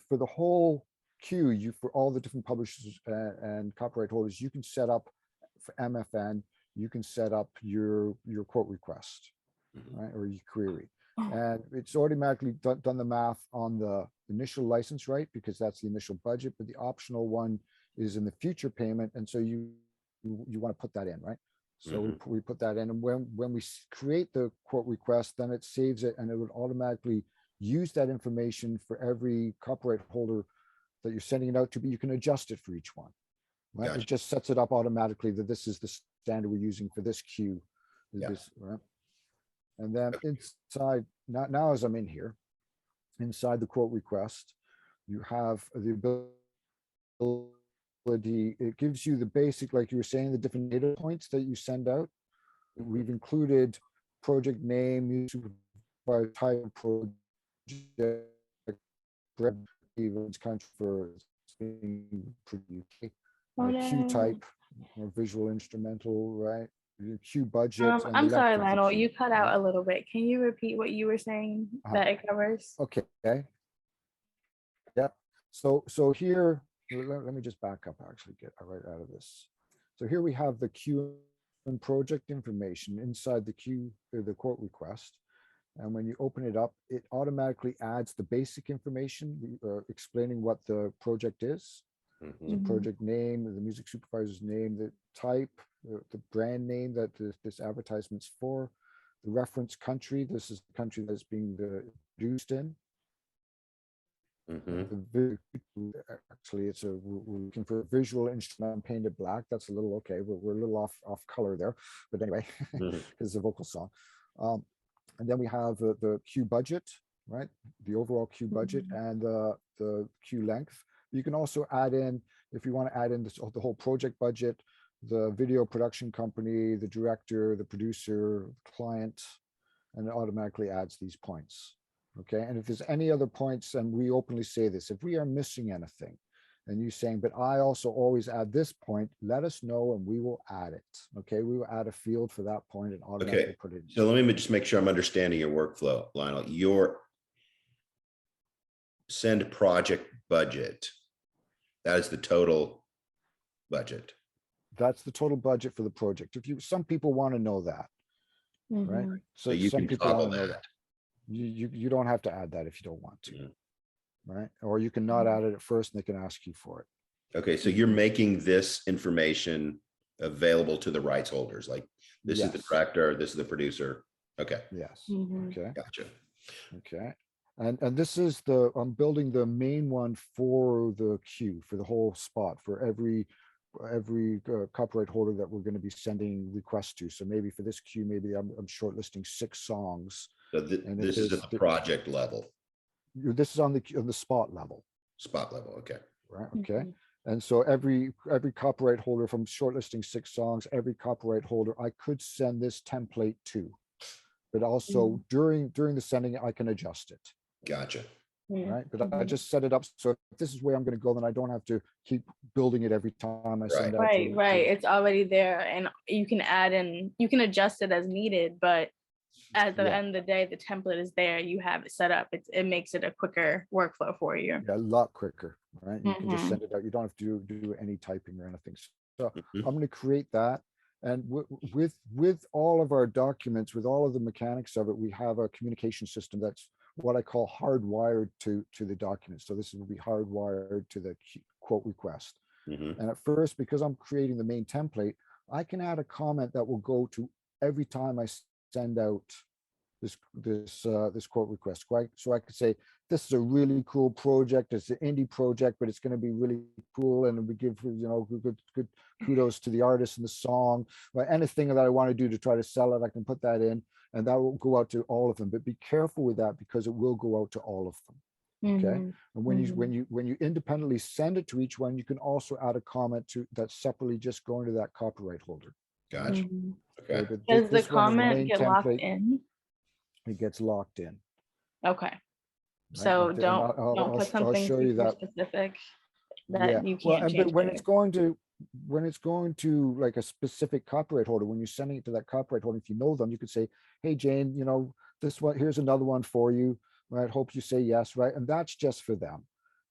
for the whole queue, for all the different publishers and copyright holders, you can set up for MFN, you can set up your quote request, right, or your query. And it's automatically done the math on the initial license right, because that's the initial budget, but the optional one is in the future payment, and so you want to put that in, right? So we put that in, and when we create the quote request, then it saves it, and it would automatically use that information for every copyright holder that you're sending it out to, but you can adjust it for each one, right? Gotcha. It just sets it up automatically that this is the standard we're using for this queue. This, right? And then inside, now as I'm in here, inside the quote request, you have the ability, it gives you the basic, like you were saying, the different data points that you send out. We've included project name, music supervisor, type of project, events country for UK, Q type, or visual instrumental, right? Q budget. I'm sorry, Lionel, you cut out a little bit. Can you repeat what you were saying that it covers? Okay. So here, let me just back up, actually get right out of this. So here we have the queue and project information inside the queue, the quote request. And when you open it up, it automatically adds the basic information explaining what the project is. The project name, the music supervisor's name, the type, the brand name that this advertisement's for, the reference country. This is the country that's being produced in. Actually, we're looking for a visual instrument painted black. That's a little okay. We're a little off color there, but anyway, it's a vocal song. And then we have the queue budget, right? The overall queue budget and the queue length. You can also add in, if you want to add in the whole project budget, the video production company, the director, the producer, the client, and it automatically adds these points. Okay, and if there's any other points, and we openly say this, if we are missing anything, and you're saying, but I also always add this point, let us know and we will add it. Okay, we will add a field for that point and automatically put it in. So let me just make sure I'm understanding your workflow, Lionel. Your send project budget, that is the total budget. That's the total budget for the project. Some people want to know that, right? So you some can people want toggle to know that. You don't have to add that if you don't want to, right? Or you can not add it at first and they can ask you for it. Okay, so you're making this information available to the rights holders, like this is the director, this is the producer. Okay. Yes. Okay. Gotcha. Okay. And this is I'm building the main one for the queue, for the whole spot, for every copyright holder that we're going to be sending requests to. So maybe for this queue, maybe I'm shortlisting 6 songs. So this is at the project level. This is on the spot level. Spot level. Okay. Right. Okay. And so every copyright holder, if I'm shortlisting 6 songs, every copyright holder I could send this template to, but also during the sending, I can adjust it. Gotcha. Right. But I just set it up. So if this is where I'm going to go, then I don't have to keep building it every time I send out. Right. It's already there and you can add in, you can adjust it as needed, but at the end of the day, the template is there. You have it set up. It makes it a quicker workflow for you. Yeah, a lot quicker, right? You can just send it out. You don't have to do any typing or anything. So I'm going to create that. And with all of our documents, with all of the mechanics of it, we have a communication system that's what I call hardwired to the document. So this will be hardwired to the quote request. And at first, because I'm creating the main template, I can add a comment that will go to every time I send out this quote request. So I could say, this is a really cool project. It's an indie project, but it's going to be really cool. And we give, good kudos to the artist and the song, right? Anything that I want to do to try to sell it, I can put that in and that will go out to all of them, but be careful with that because it will go out to all of them. Okay. And when you independently send it to each one, you can also add a comment that's separately just going to that copyright holder. Gotcha. Okay. Does the comment get locked in? It gets locked in. Okay. So don't put something super specific that you can't change. But when it's going to like a specific copyright holder, when you're sending it to that copyright holder, if you know them, you could say, hey Jane, this one, here's another one for you. Right. Hope you say yes. Right. And that's just for them.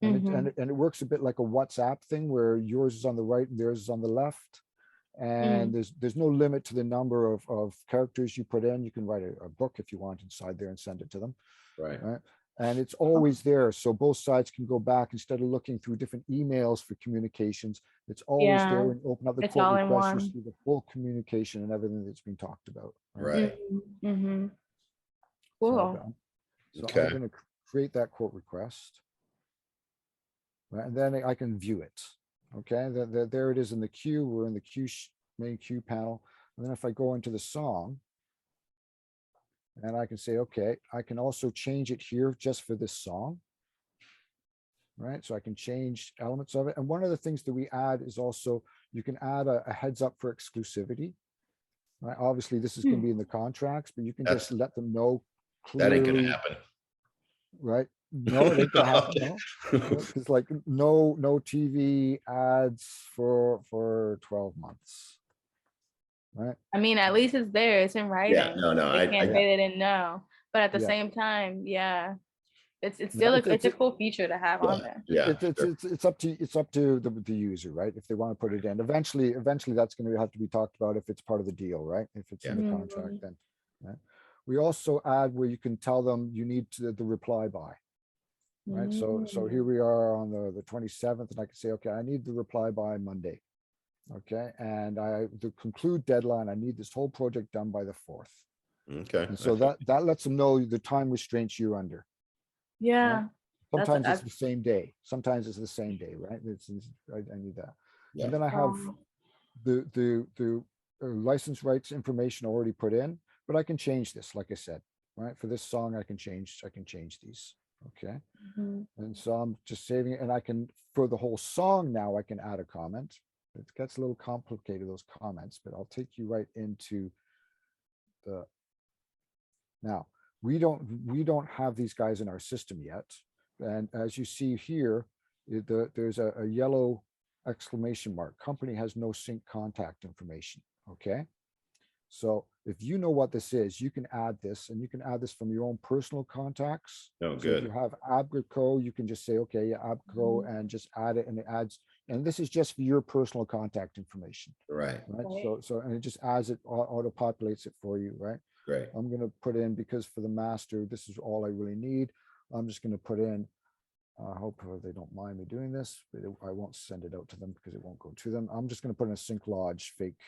And it works a bit like a WhatsApp thing where yours is on the right and theirs is on the left. And there's no limit to the number of characters you put in. You can write a book if you want inside there and send it to them. Right. And it's always there. So both sides can go back instead of looking through different emails for communications. It's always there when you open up the quote request, you see the full communication and everything that's been talked about. Right. Cool. So I'm going to create that quote request. Right, and then I can view it. Okay, there it is in the queue. We're in the main queue panel. And then if I go into the song, and I can say, okay, I can also change it here just for this song. Right, so I can change elements of it. And one of the things that we add is also, you can add a heads up for exclusivity. Right, obviously this is going to be in the contracts, but you can just let them know clearly. That ain't going to happen. Right. No, it ain't gonna happen. It's like no TV ads for 12 months. Right. I mean, at least it's there. It's in writing. Yeah, no. They can't say they didn't know. But at the same time, it's still it's a cool feature to have on there. Yeah, it's up to the user, right? If they want to put it in, eventually that's going to have to be talked about if it's part of the deal, right? If it's in the contract, then. Right? We also add where you can tell them you need the reply by, right? So here we are on the 27th, and I can say, okay, I need the reply by Monday, okay, and the conclude deadline, I need this whole project done by the 4th. Okay. And so that lets them know the time restraints you're under. Yeah. Right? Sometimes it's the same day. Sometimes it's the same day, right? I need that. Yeah. And then I have the license rights information already put in, but I can change this, like I said, right? For this song, I can change these. Okay. And so I'm just saving it, and I can, for the whole song now, I can add a comment. It gets a little complicated, those comments, but I'll take you right into the. Now, we don't have these guys in our system yet. And as you see here, there's a yellow exclamation mark. Company has no sync contact information, okay? So if you know what this is, you can add this, and you can add this from your own personal contacts. Oh, so good. If you have Abco, you can just say, okay, Abco, and just add it, and it adds, and this is just for your personal contact information. Right. So and it just adds it, auto-populates it for you, right? Great. I'm going to put in, because for the master, this is all I really need. I'm just going to put in, I hope they don't mind me doing this, but I won't send it out to them because it won't go to them. I'm just going to put in a SyncLodge fake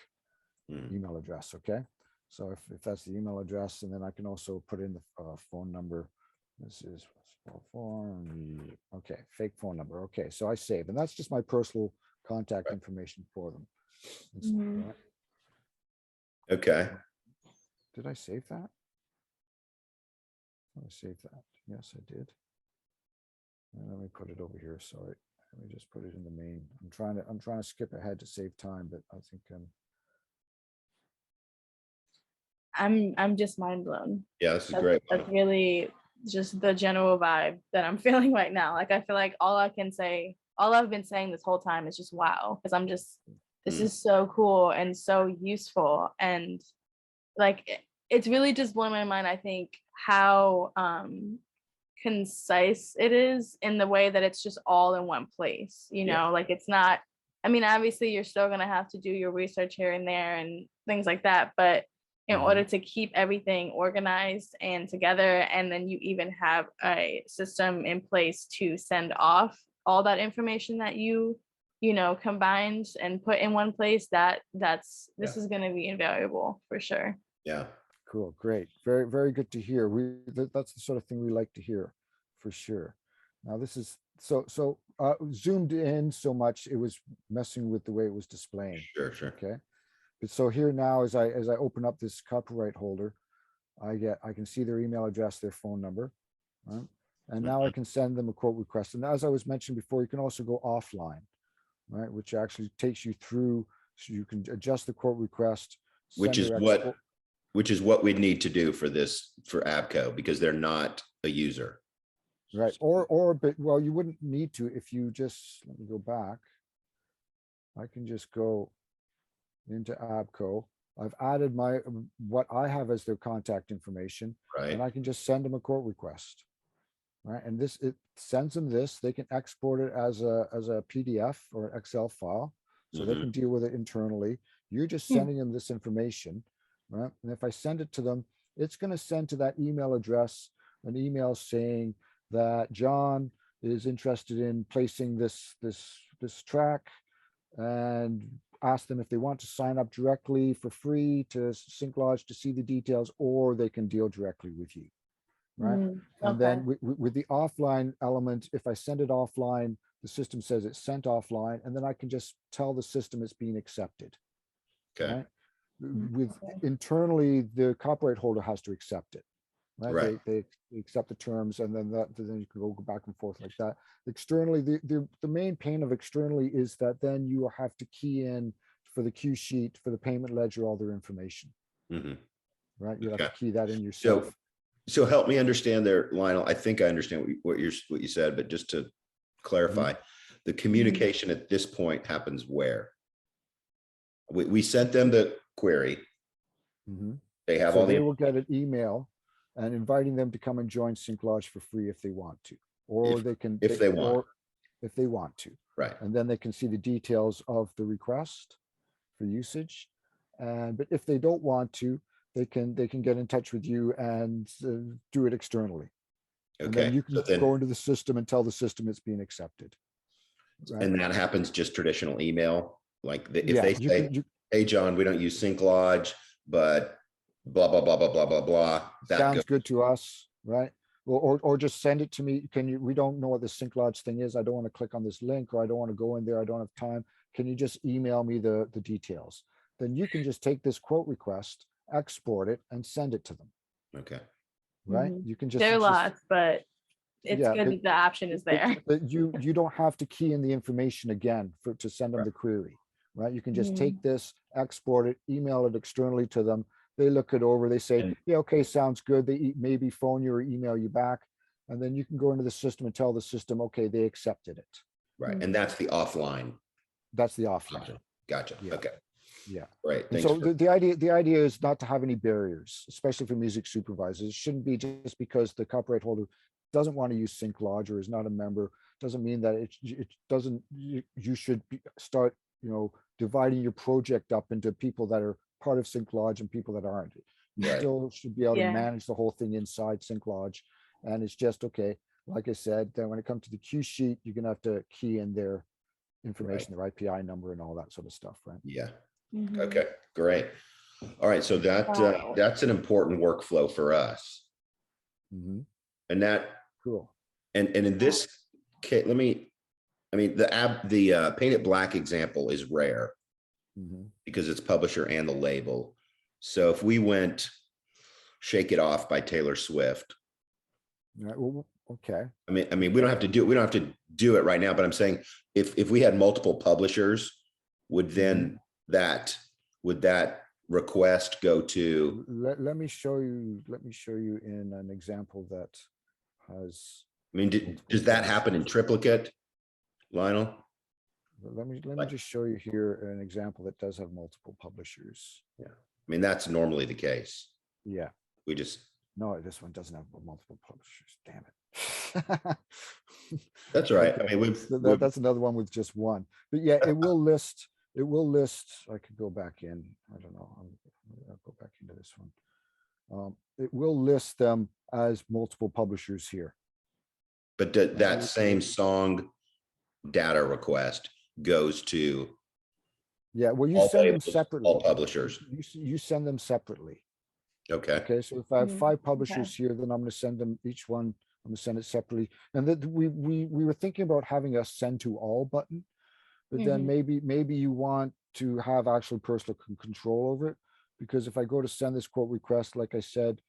email address. Okay. So if that's the email address, and then I can also put in the phone number. This is phone. Okay. Fake phone number. Okay. So I save, and that's just my personal contact information for them. Right. Okay. Did I save that? I saved that. Yes, I did. And let me put it over here. Sorry. Let me just put it in the main. I'm trying to skip ahead to save time, but I think I'm just mind blown. Yeah, this is great. That's really just the general vibe that I'm feeling right now. Like, I feel like all I've been saying this whole time is just wow. Because I'm just, this is so cool and so useful. And like, it's really just blown my mind, I think, how concise it is in the way that it's just all in one place, you know. Like, it's not, I mean, obviously you're still going to have to do your research here and there and things like that, but in order to keep everything organized and together, and then you even have a system in place to send off all that information that you know, combined and put in one place, this is going to be invaluable for sure. Yeah. Cool. Great. Very, very good to hear. That's the sort of thing we like to hear, for sure. Now this is so zoomed in so much, it was messing with the way it was displaying. Sure. Okay. But so here now, as I open up this copyright holder, I can see their email address, their phone number, right? And now I can send them a quote request. And as I was mentioned before, you can also go offline, right? Which actually takes you through, so you can adjust the quote request. Which is what we'd need to do for Abco, because they're not a user. Right. But well, you wouldn't need to if you just, let me go back. I can just go into Abco. I've added what I have as their contact information, right? And I can just send them a quote request, right? And it sends them this. They can export it as a PDF or an Excel file, so they can deal with it internally. You're just sending them this information, right? And if I send it to them, it's going to send to that email address an email saying that John is interested in placing this track, and ask them if they want to sign up directly for free to SyncLodge to see the details, or they can deal directly with you, right? And then with the offline element, if I send it offline, the system says it's sent offline, and then I can just tell the system it's being accepted. Okay. Right? Internally, the copyright holder has to accept it. Right. They accept the terms, and then you can go back and forth like that. Externally, the main pain of externally is that then you have to key in for the cue sheet, for the payment ledger, all their information. Right. You have to key that in yourself. So help me understand there, Lionel. I think I understand what you said, but just to clarify, the communication at this point happens where? We sent them the query. They have they will get an email and inviting them to come and join SyncLodge for free if they want to, or if they want, or if they want to. Right. And then they can see the details of the request for usage. But if they don't want to, they can get in touch with you and do it externally. Okay. And then you can go into the system and tell the system it's being accepted. Right? And that happens just traditional email. Like if they say, hey, John, we don't use SyncLodge, but blah, blah, blah, blah, blah, blah, blah. That sounds good to us, right? Or just send it to me. We don't know what the SyncLodge thing is. I don't want to click on this link, or I don't want to go in there. I don't have time. Can you just email me the details? Then you can just take this quote request, export it, and send it to them. Okay. Right? You can just. There are lots, but it's good that the option is there. But you don't have to key in the information again to send them the query, right? You can just take this, export it, email it externally to them. They look it over. They say, yeah, okay, sounds good. They maybe phone you or email you back, and then you can go into the system and tell the system, okay, they accepted it. Right, and that's the offline. That's the offline. Gotcha. Yeah. Okay. Yeah. Right. So the idea is not to have any barriers, especially for music supervisors. It shouldn't be just because the copyright holder doesn't want to use SyncLodge or is not a member, doesn't mean that it doesn't. You should start, dividing your project up into people that are part of SyncLodge and people that aren't. You still should be able to manage the whole thing inside SyncLodge. And it's just, okay, like I said, then when it comes to the cue sheet, you're gonna have to key in their information, their IPI number and all that sort of stuff, right? Yeah. Okay, great. All right, so that's an important workflow for us. And that cool. And in this case, the Paint It Black example is rare because it's publisher and the label. So if we went Shake It Off by Taylor Swift. Well, okay. I mean, we don't have to do it right now, but I'm saying if we had multiple publishers, would then would that request go to? Let me show you in an example that has. I mean, does that happen in triplicate, Lionel? Let me just show you here an example that does have multiple publishers. Yeah, I mean, that's normally the case. Yeah. No, this one doesn't have multiple publishers. Damn it. That's right. I mean, that's another one with just one. But yeah, it will list. I could go back in. I don't know. I'll go back into this one. It will list them as multiple publishers here. But that same song data request goes to. Yeah, well, you send them separately. All publishers. You send them separately. Okay. Okay. So if I have 5 publishers here, then I'm going to send them each one. I'm going to send it separately. And that we were thinking about having a send to all button, but then maybe you want to have actual personal control over it, because if I go to send this quote request, like I said,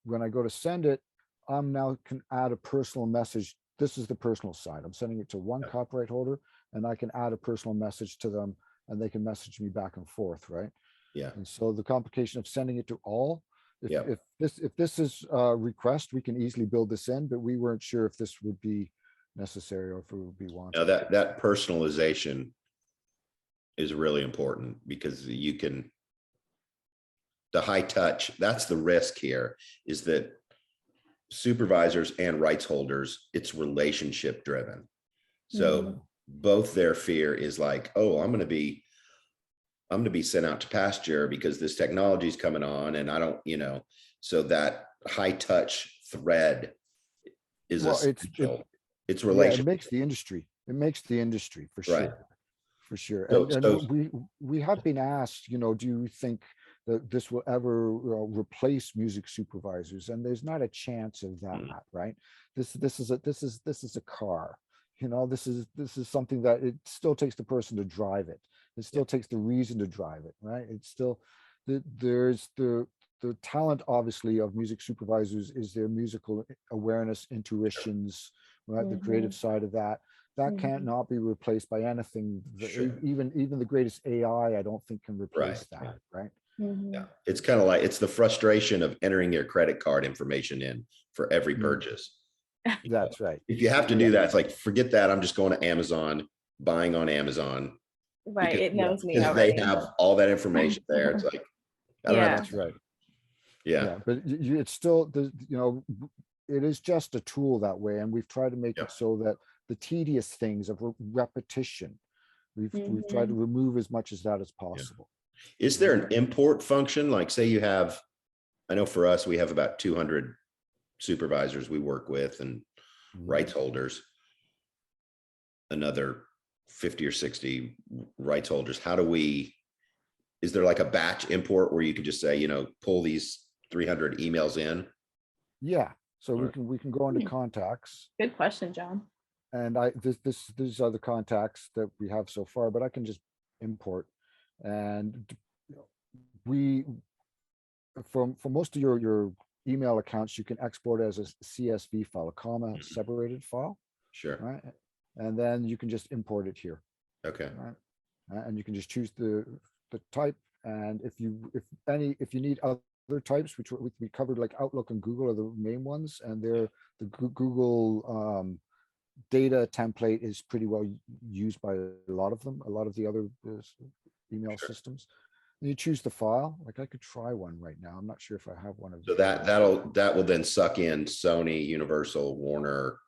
when I go to send it, I'm now can add a personal message. This is the personal side. I'm sending it to one copyright holder, and I can add a personal message to them, and they can message me back and forth, right? Yeah. And so the complication of sending it to all, if this is a request, we can easily build this in, but we weren't sure if this would be necessary or if it would be wanted. Now that personalization is really important, because you can, the high touch, that's the risk here, is that supervisors and rights holders, it's relationship driven. So both their fear is like, oh, I'm going to be sent out to pasture because this technology is coming on, and I don't, so that high touch thread is it's relationship. It makes the industry for sure. Right. For sure. And we have been asked, do you think that this will ever replace music supervisors? And there's not a chance of that, right? This is a car. This is something that it still takes the person to drive it. It still takes the reason to drive it, right? It's still there's the talent, obviously, of music supervisors is their musical awareness, intuitions, right? The creative side of that can't not be replaced by anything. Even the greatest AI, I don't think, can replace that, right? Yeah, it's kind of like, it's the frustration of entering your credit card information in for every purchase. That's right. If you have to do that, it's like, forget that. I'm just going to Amazon, buying on Amazon. Right. It knows me because already. they have all that information there. It's like, I don't have That's right. Yeah. But it's still, it is just a tool that way. And we've tried to make Yeah. it so that the tedious things of repetition, we've tried to remove as much as that as possible. Is there an import function? Like say you have, I know for us, we have about 200 supervisors we work with and rights holders, another 50 or 60 rights holders. Is there like a batch import where you can just say, pull these 300 emails in? Yeah. So we can go into contacts. Good question, John. And these are the contacts that we have so far, but I can just import. And for most of your email accounts, you can export as a CSV file, a comma separated file. Sure. Right. And then you can just import it here. Okay. Right. And you can just choose the type. And if you need other types, which we covered, like Outlook and Google are the main ones, and the Google data template is pretty well used by a lot of them, a lot of the other email systems. And you choose the file. Like I could try one right now. I'm not sure if I have one of so that will then suck in Sony, Universal, Warner,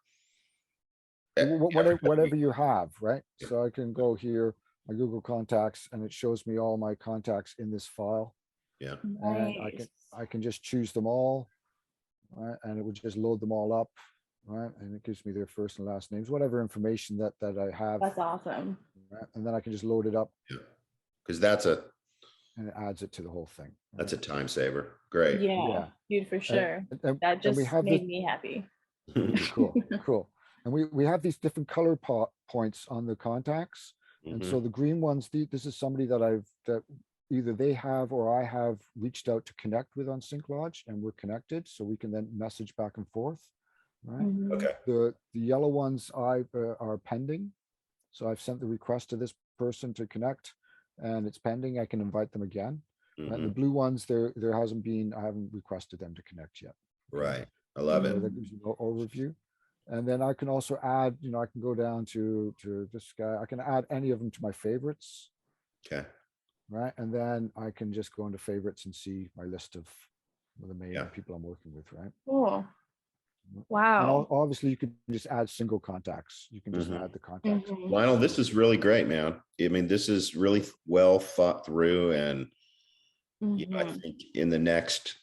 whatever you have, right? So I can go here, my Google contacts, and it shows me all my contacts in this file. Yeah. And I can just choose them all, right? And it would just load them all up, right? And it gives me their first and last names, whatever information that I have. That's awesome. Right? And then I can just load it up. Yeah. Because and it adds it to the whole thing. Right? That's a time saver. Great. Yeah, dude, for sure. That just made me happy. Cool. And we have these different color points on the contacts. And so the green ones, this is somebody that either they have or I have reached out to connect with on SyncLodge, and we're connected, so we can then message back and forth. Right. Okay. The yellow ones are pending. So I've sent the request to this person to connect, and it's pending. I can invite them again. Right? The blue ones, I haven't requested them to connect yet. Right. I love it. That gives you an overview. And then I can also add, I can go down to this guy. I can add any of them to my favorites. Okay. Right. And then I can just go into favorites and see my list of the main people I'm working with. Right. Cool. Wow. And obviously you could just add single contacts. You can just add the contacts. Lionel, this is really great, man. I mean, this is really well thought through. And I think in the next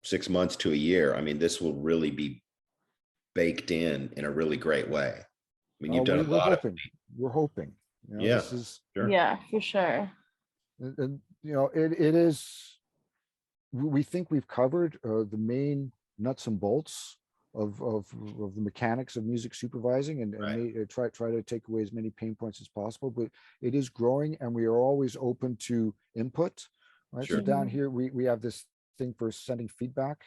6 months to a year, I mean, this will really be baked in a really great way. I mean, you've done a lot. We're hoping. This is sure. Yeah, for sure. And it is. We think we've covered the main nuts and bolts of the mechanics of music supervising, and try to take away as many pain points as possible. But it is growing, and we are always open to input. Right. Sure. So down here we have this thing for sending feedback,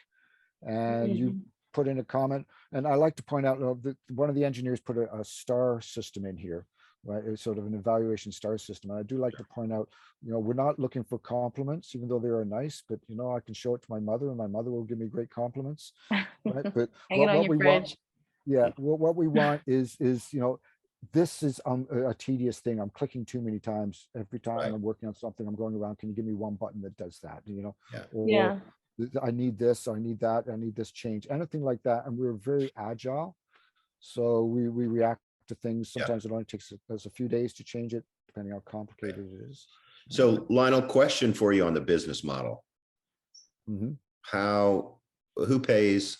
and you put in a comment. And I like to point out that one of the engineers put a star system in here. Right, it's sort of an evaluation star system. And I do like to point out, we're not looking for compliments, even though they are nice. But I can show it to my mother, and my mother will give me great compliments. Right, but what we want, what we want is this is a tedious thing. I'm clicking too many times. Every time I'm working on something, I'm going around. Can you give me one button that does that? Or I need this, I need that, I need this change, anything like that. And we're very agile, so we react to things. Sometimes it only takes us a few days to change it, depending how complicated it is. So Lionel, question for you on the business model. Who pays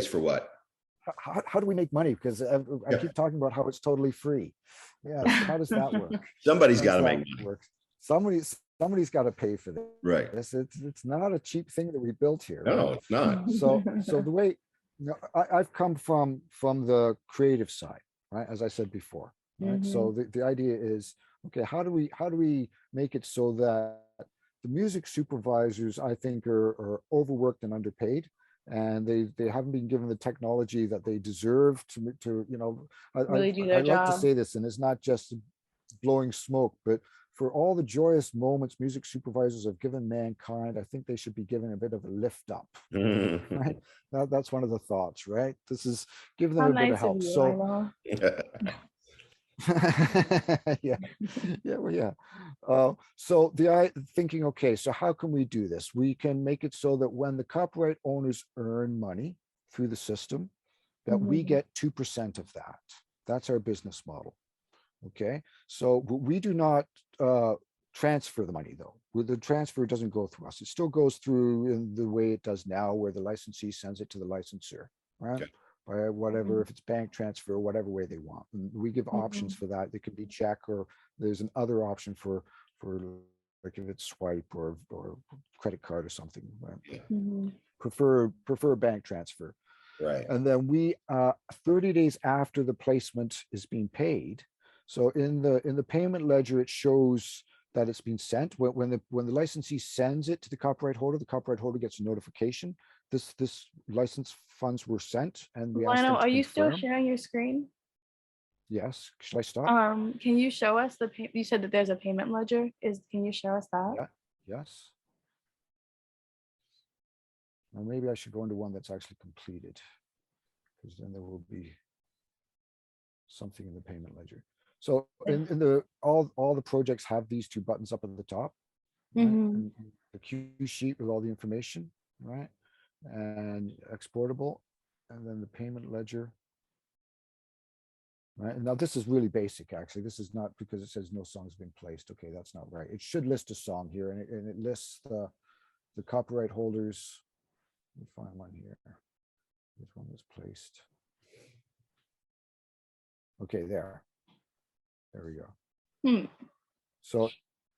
for what? How do we make money? Because I keep talking about how it's totally free. Yeah, how does that work? Somebody's got to make money. Somebody's got to pay for this. Right. It's not a cheap thing that we built here. No, right? It's not. So the way I've come from the creative side, right? As I said before, right? So the idea is, okay, how do we make it so that the music supervisors, I think, are overworked and underpaid, and they haven't been given the technology that they deserve to really do their job. I like to say this, and it's not just blowing smoke, but for all the joyous moments music supervisors have given mankind, I think they should be given a bit of a lift up. Right? That's one of the thoughts, right? This is give them a bit of help. So, Yeah, yeah, well, yeah. So thinking, okay, so how can we do this? We can make it so that when the copyright owners earn money through the system, that we get 2% of that. That's our business model. Okay, so we do not transfer the money though. The transfer doesn't go through us. It still goes through in the way it does now, where the licensee sends it to the licensor, right? Okay. By whatever, if it's bank transfer, whatever way they want. And we give options for that. It could be check, or there's an other option for like if it's swipe or credit card or something. Right? Prefer bank transfer. Right. And then we 30 days after the placement is being paid. So in the payment ledger, it shows that it's been sent. When the licensee sends it to the copyright holder gets a notification. This license funds were sent, and we ask them Lionel, to are you still confirm. sharing your screen? Yes. Should I stop? Can you show us you said that there's a payment ledger. Can you show us that? Yeah. Yes. Or maybe I should go into one that's actually completed, because then there will be something in the payment ledger. So in the all the projects have these two buttons up at the top, right? And the cue sheet with all the information, right? And exportable, and then the payment ledger. Right. And now this is really basic, actually. This is not, because it says no songs being placed. Okay, that's not right. It should list a song here, and it lists the copyright holders. Let me find one here. Which one was placed? Okay, there we go. So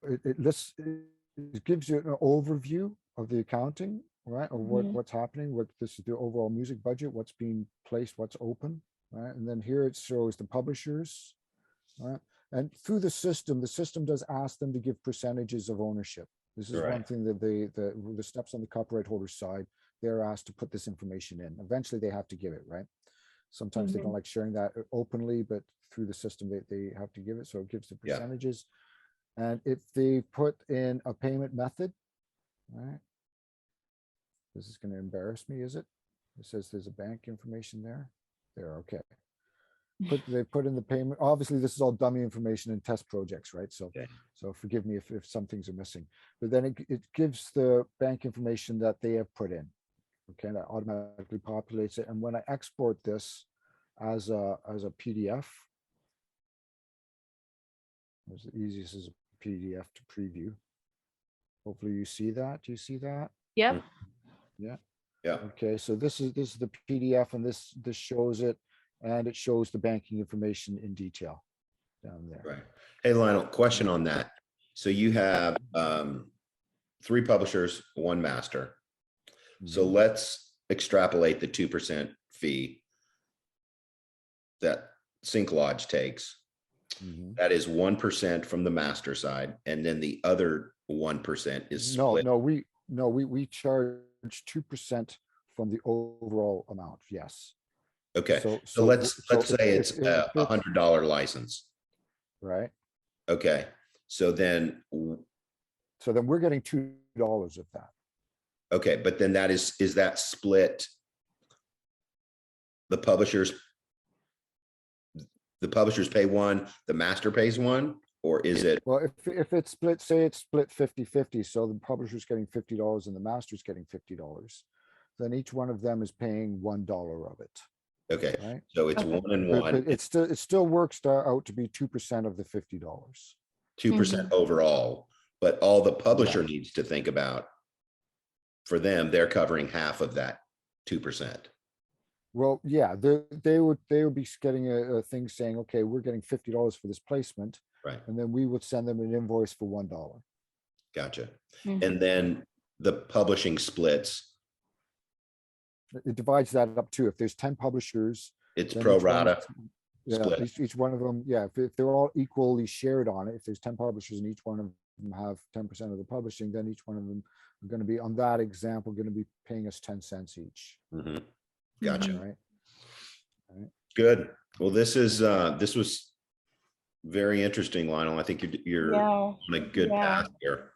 it lists, it gives you an overview of the accounting, right? Of what's happening, what this is the overall music budget, what's being placed, what's open, right? And then here it shows the publishers, right? And through the system does ask them to give percentages of ownership. This is one thing that the steps on the copyright holder side, they're asked to put this information in. Eventually they have to give it, right? Sometimes they don't like sharing that openly, but through the system they have to give it. So it gives the percentages. And if they put in a payment method, right? This is going to embarrass me, is it? It says there's a bank information there. There, okay. They put in the payment. Obviously, this is all dummy information in test projects, right? So, so forgive me if some things are missing. But then it gives the bank information that they have put in. Okay, that automatically populates it. And when I export this as a PDF, it's the easiest as a PDF to preview. Hopefully you see that. Do you see that? Yep. Yeah. Yeah. Okay, so this is the PDF, and this shows it, and it shows the banking information in detail down there. Right. Hey, Lionel, question on that. So you have 3 publishers, 1 master. So let's extrapolate the 2% fee that SyncLodge takes. That is 1% from the master side, and then the other 1% is split. No, we charge 2% from the overall amount. Yes. Okay. So let's say it's a $100 license. Right. Okay. So then we're getting $2 of that. Okay, but then is that split? The publishers pay 1, the master pays 1, or is it? Well, if it's split, say it's split 50-50, so the publisher's getting $50 and the master's getting $50, then each one of them is paying $1 of it. Okay, right? So it's 1 and 1. But it still works out to be 2% of the $50. 2% overall, but all the publisher needs to think about, for them, they're covering half of that 2%. Well, yeah, they would be getting a thing saying, okay, we're getting $50 for this placement, right? And then we would send them an invoice for $1. Gotcha. And then the publishing splits. It divides that up too. If there's 10 publishers, it's pro rata. Each one of them, if they're all equally shared on it, if there's 10 publishers and each one of them have 10% of the publishing, then each one of them are going to be, on that example, going to be paying us 10 cents each. Gotcha. Right. Good. Well, this was very interesting, Lionel. I think you're on a good path here.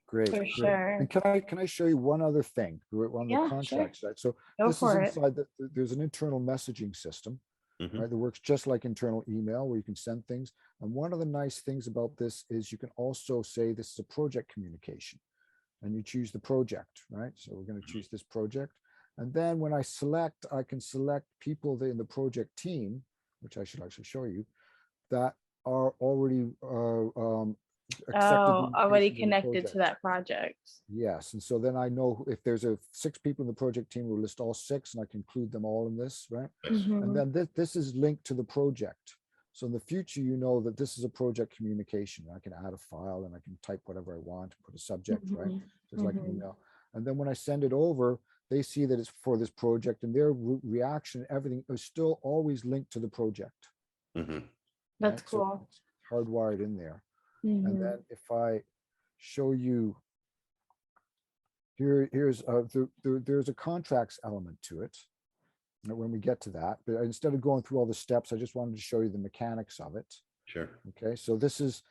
Great. For sure. And can I show you one other thing? We're on the contract side. So this is inside there's an internal messaging system. right? That works just like internal email where you can send things. And one of the nice things about this is you can also say this is a project communication, and you choose the project, right? So we're going to choose this project. And then when I select, I can select people in the project team, which I should actually show you, that are already accepted the already invitation to the connected to project. that project. Yes, and so then I know if there's 6 people in the project team, we'll list all 6, and I can include them all in this, right? And then this is linked to the project. So in the future, you know that this is a project communication. I can add a file and I can type whatever I want, put a subject, right? Just like an email. And then when I send it over, they see that it's for this project, and their reaction, everything is still always linked to the project. That's right? cool. So it's hardwired in there. And then if I show you here's there's a contracts element to it when we get to that, but instead of going through all the steps, I just wanted to show you the mechanics of it. Sure. Okay, so this is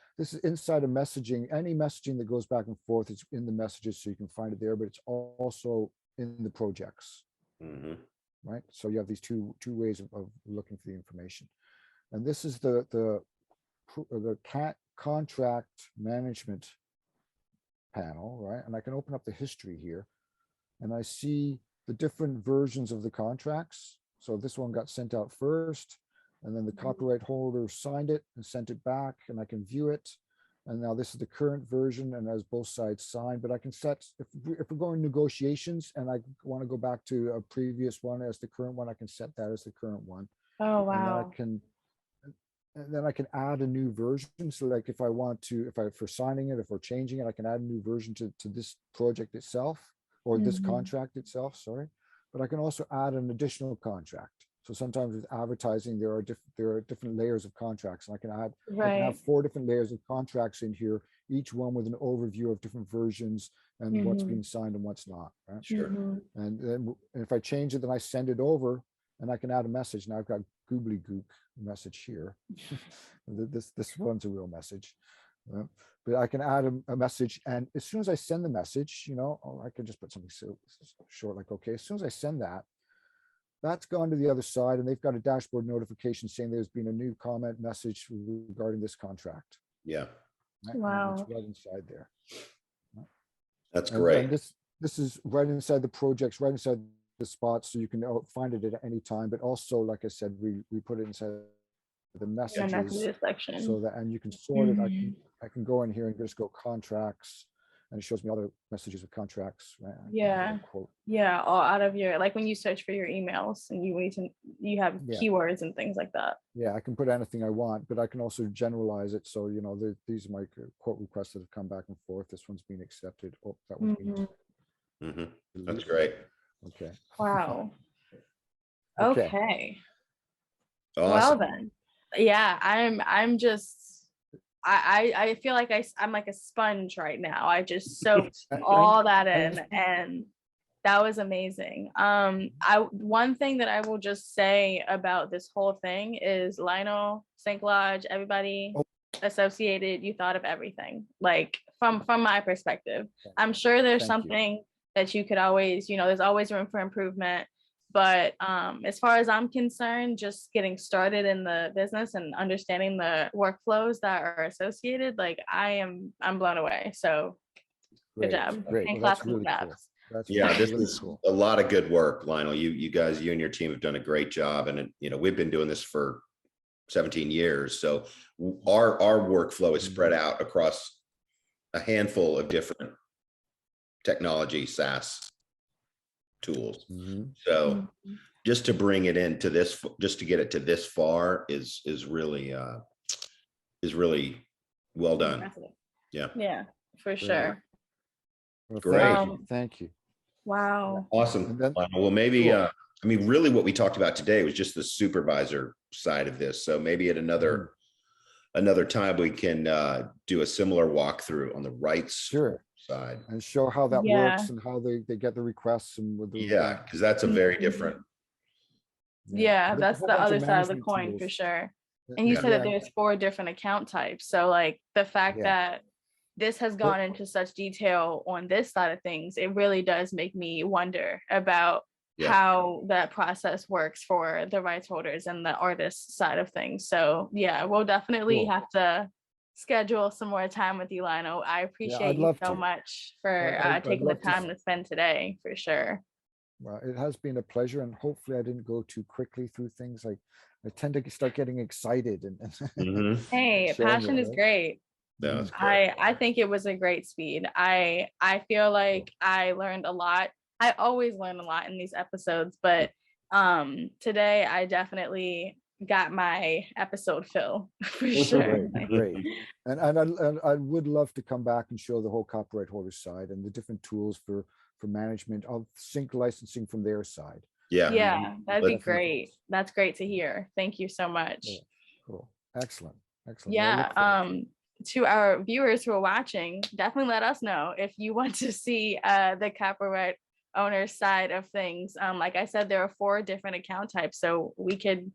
inside of messaging. Any messaging that goes back and forth is in the messages, so you can find it there, but it's also in the projects. Right, so you have these two ways of looking for the information. And this is the contract management panel, right? And I can open up the history here, and I see the different versions of the contracts. So this one got sent out first, and then the copyright holder signed it and sent it back, and I can view it. And now this is the current version, and as both sides signed, but I can set, if we're going negotiations and I want to go back to a previous one as the current one, I can set that as the current one. Oh, wow. And then I can add a new version. So like if I want to, for signing it, if we're changing it, I can add a new version to this project itself, or this contract itself, sorry. But I can also add an additional contract. So sometimes with advertising, there are different layers of contracts, and I can have 4 different layers of contracts in here, each one with an overview of different versions and what's being signed and what's not, right? Sure. And then if I change it, then I send it over, and I can add a message. Now I've got goobly gook message here. This one's a real message. But I can add a message, and as soon as I send the message, I can just put something so short like, okay, as soon as I send that, that's gone to the other side, and they've got a dashboard notification saying there's been a new comment message regarding this contract. Yeah. Right? Wow. And it's right inside there. That's great. And this is right inside the projects, right inside the spot, so you can find it at any time. But also, like I said, we put it inside the messages section, so that, and you can sort it. I can go in here and just go contracts, and it shows me other messages of contracts. Right? Yeah, all out of your, like when you search for your emails and you have keywords and things like that. Yeah, I can put anything I want, but I can also generalize it. So these are my quote requests that have come back and forth. This one's being accepted. Oh, that one's being That's great. Okay. Wow. Okay. Okay. Awesome. Well then, yeah, I'm just, I feel like I'm like a sponge right now. I just soaked all that in, and that was amazing. One thing that I will just say about this whole thing is Lionel, SyncLodge, everybody associated, you thought of everything. Like from my perspective, I'm sure there's something that you could always, there's always room for improvement. But as far as I'm concerned, just getting started in the business and understanding the workflows that are associated, like I'm blown away. So good job. Great. And Well, that's really cool. This is cool. A lot of good work, Lionel. You guys, you and your team have done a great job, and we've been doing this for 17 years. So our workflow is spread out across a handful of different technology SaaS tools. So just to bring it into this, just to get it to this far is really well done. Yeah, for sure. Well, great. Thank you. Wow. Awesome. Well, maybe really what we talked about today was just the supervisor side of this. So maybe at another time we can do a similar walkthrough on the rights side and show how that works and how they get the requests and with the because that's a very different. That's the other side of the coin tools. For sure. And you said that there's 4 different account types. So like the fact that this has gone into such detail on this side of things, it really does make me wonder about how that process works for the rights holders and the artist side of things. So yeah, we'll definitely have to schedule some more time with you, Lionel. I appreciate you so much for taking the time to spend today, for sure. Well, it has been a pleasure, and hopefully I didn't go too quickly through things. I tend to start getting excited and hey, passion is great. That's great. I think it was a great speed. I feel like I learned a lot. I always learn a lot in these episodes, but today I definitely got my episode fill for sure. Great. And I would love to come back and show the whole copyright holder side and the different tools for management of sync licensing from their side. Yeah, that'd be great. That's great to hear. Thank you so much. Cool. Excellent. Yeah. To our viewers who are watching, definitely let us know if you want to see the copyright owner side of things. Like I said, there are 4 different account types, so we can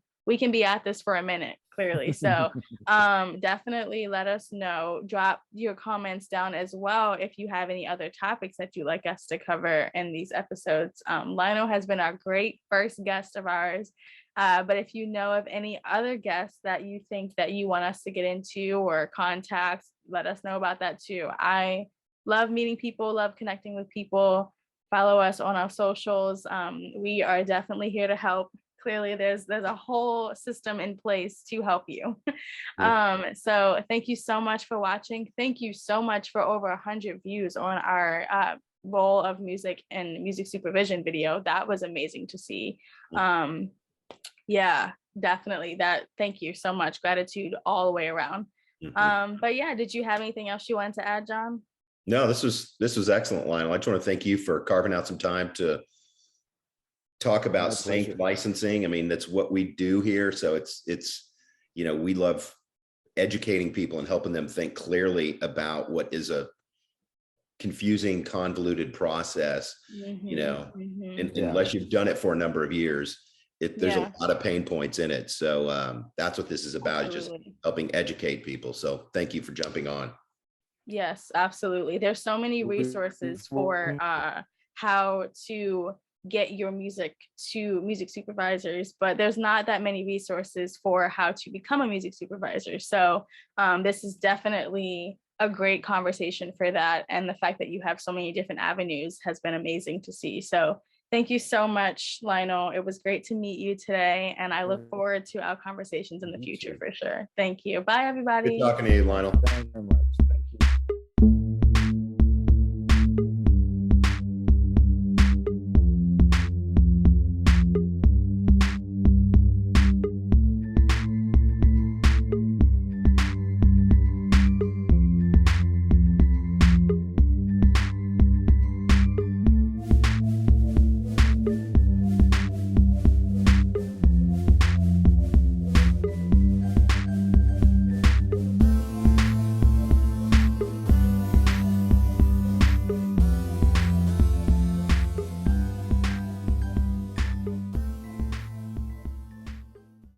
be at this for a minute, clearly. So definitely let us know. Drop your comments down as well if you have any other topics that you'd like us to cover in these episodes. Lionel has been our great first guest of ours. But if you know of any other guests that you think that you want us to get into or contact, let us know about that too. I love meeting people, love connecting with people. Follow us on our socials. We are definitely here to help. Clearly, there's a whole system in place to help you. So thank you so much for watching. Thank you so much for over 100 views on our role of music and music supervision video. That was amazing to see. Yeah, definitely. Thank you so much. Gratitude all the way around. But yeah, did you have anything else you wanted to add, John? No, this was excellent, Lionel. I just want to thank you for carving out some time to talk about sync licensing. I mean, that's what we do here. So it's we love educating people and helping them think clearly about what is a confusing, convoluted process, unless you've done it for a number of years. There's a lot of pain points in it. So that's what this is about, just helping educate people. So thank you for jumping on. Yes, absolutely. There's so many resources for how to get your music to music supervisors, but there's not that many resources for how to become a music supervisor. So this is definitely a great conversation for that. And the fact that you have so many different avenues has been amazing to see. So thank you so much, Lionel. It was great to meet you today, and I look forward to our conversations in the future for sure. Thank you. Bye, everybody. Good talking to you, Lionel. Thank you very much.